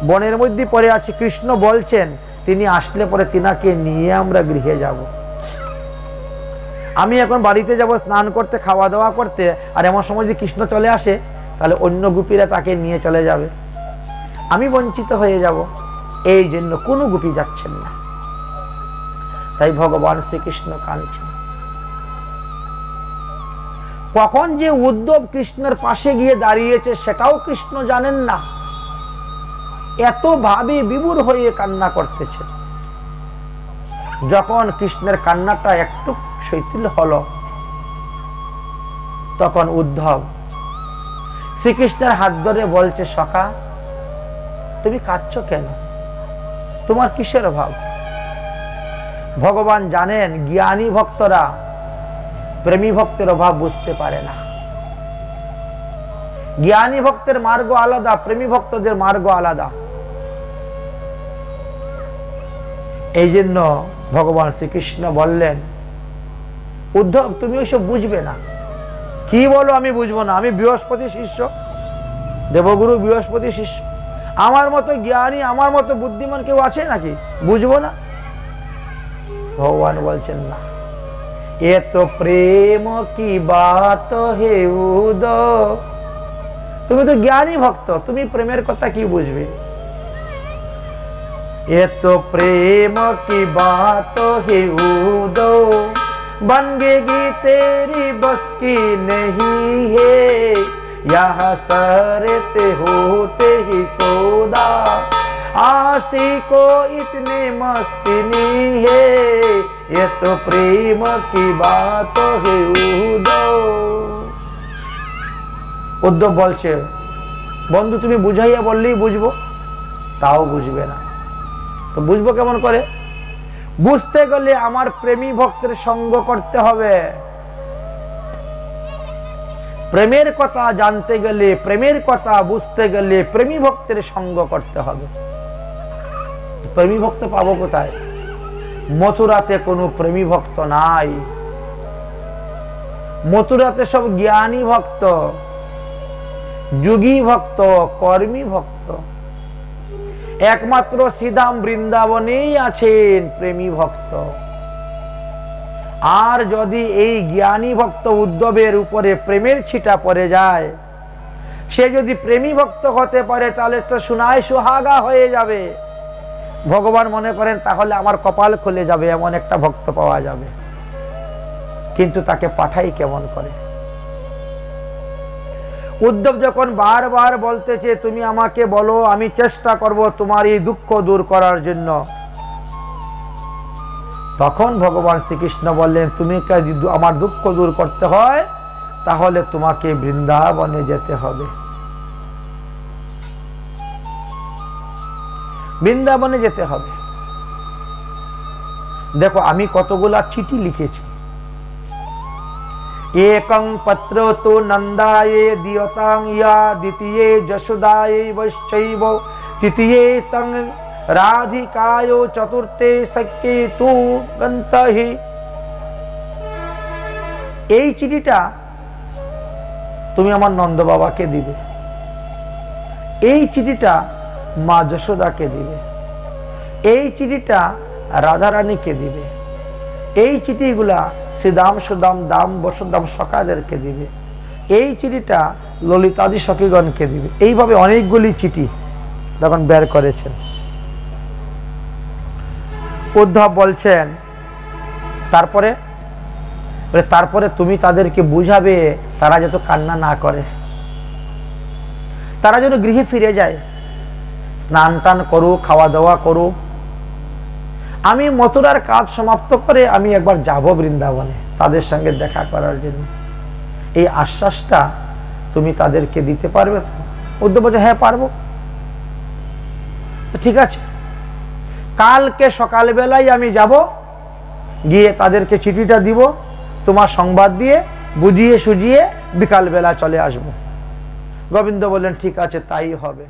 বনের মধ্যে পড়ে আছে। কৃষ্ণ বলছেন তিনি আসলে পরে তিনাকে নিয়ে আমরা গৃহে যাব। আমি এখন বাড়িতে যাব স্নান করতে, খাওয়া দাওয়া করতে, আর এমন সময় যদি কৃষ্ণ চলে আসে তাহলে অন্য গোপীরা তাকে নিয়ে চলে যাবে, আমি বঞ্চিত হয়ে যাব। এই জন্য কোনো গোপী যাচ্ছেন না। তাই ভগবান শ্রীকৃষ্ণ কাঁদছেন। কখন যে উদ্ধব কৃষ্ণের পাশে গিয়ে দাঁড়িয়েছে সেটাও কৃষ্ণ জানেন না, এত ভাবে বিভোর হয়ে কান্না করতেছে। যখন কৃষ্ণের কান্নাটা একটু শিথিল হলো, তখন উদ্ধব শ্রীকৃষ্ণের হাত ধরে বলছে, সখা তুমি কাঁদছো কেন? তোমার কিসের অভাব? ভগবান জানেন জ্ঞানী ভক্তরা প্রেমী ভক্তের অভাব বুঝতে পারে না। জ্ঞানী ভক্তের মার্গ আলাদা, প্রেমী ভক্তদের মার্গ আলাদা। এই জন্য ভগবান শ্রীকৃষ্ণ বললেন, উদ্ধব তুমি ওইসব বুঝবে না। কি বলো? আমি বুঝবো না? আমি বৃহস্পতি শিষ্য, দেবগুরু বৃহস্পতি শিষ্য। আমার মতো জ্ঞানী, আমার মতো বুদ্ধিমান কেউ আছে নাকি? বুঝবো না? ভগবান বলছেন না, এ তো প্রেম কি বাত হে উদ্ধব, তুমি তো জ্ঞানী ভক্ত, তুমি প্রেমের কথা কি বুঝবে? এ তো প্রেম কি বাত হে উদ্ধব, বনগেগি তেরি বস কি नहीं है, यहाँ सरते होते ही सौदा, आशिको इतने मस्ती नहीं है, ये तो प्रेम की बात है उद्धव। উদ্ধব বলছে, বন্ধু তুমি বুঝাইয়া বললেই বুঝবো, তাও বুঝবে না। তো বুঝবো কেমন করে? বুঝতে গেলে আমার প্রেমী ভক্তের সঙ্গ করতে হবে। প্রেমের কথা জানতে গেলে, প্রেমের কথা বুঝতে গেলে প্রেমী ভক্তের সঙ্গ করতে হবে। প্রেমী ভক্ত পাবো কোথায়? মথুরাতে কোনো প্রেমী ভক্ত নাই। মথুরাতে সব জ্ঞানী ভক্ত, যোগী ভক্ত, কর্মী ভক্ত। একমাত্র শ্রীধাম বৃন্দাবনেই আছেন প্রেমী ভক্ত। আর যদি এই জ্ঞানী ভক্ত উদ্ধবের উপরে প্রেমের ছিটা পড়ে যায়, সে যদি প্রেমী ভক্ত হতে পারে তাহলে তো সোনায় সুহাগা হয়ে যাবে। ভগবান মনে করেন তাহলে আমার কপাল খুলে যাবে, এমন একটা ভক্ত পাওয়া যাবে। কিন্তু তাকে পাঠাই কেমন করে? উদ্ধব যখন বারবার বলতেছে তুমি আমাকে বলো, আমি চেষ্টা করব তোমার এই দুঃখ দূর করার জন্য, তখন ভগবান শ্রীকৃষ্ণ বললেন, তুমি যদি আমার দুঃখ দূর করতে হয় তাহলে তোমাকে বৃন্দাবনে যেতে হবে। বৃন্দাবনে যেতে হবে। দেখো আমি কতগুলা চিঠি লিখেছি। एकं पत्र तो नंदाये दियतां या द्वितीये जशोदाये वश्चैव तृतीये तं राधिकायो चतुर्थे सख्ये तु गन्तहि। এই চিঠিটা তুমি আমার নন্দ বাবাকে দিবে, এই চিঠিটা মা যশোদাকে দিবে, এই চিঠিটা রাধারানীকে দিবে, এই চিঠিগুলা শ্রীদাম সুদাম দাম বসুদাম সখাদেরকে দিবে, এই চিঠিটা ললিতাদি সখীগণকে দিবে। এইভাবে অনেকগুলি চিঠি তখন বের করেছেন। উদ্ধব বলছেন তারপরে তুমি তাদেরকে বুঝাবে তারা যত কান্না না করে, তারা যেন গৃহে ফিরে যায়, স্নান টান করো, খাওয়া দাওয়া করো। আমি মথুরার কাজ সমাপ্ত করে আমি একবার যাব বৃন্দাবনে তাদের সঙ্গে দেখা করার জন্য। এই আশ্বাসটা তুমি তাদেরকে দিতে পারবে? উদ্ধব বলছে হ্যাঁ পারবো। তো ঠিক আছে, কালকে সকালবেলায় আমি যাব, গিয়ে তাদেরকে চিঠিটা দিব, তোমার সংবাদ দিয়ে বুঝিয়ে সুজিয়ে বিকালবেলা চলে আসবো। গোবিন্দ বললেন ঠিক আছে তাই হবে।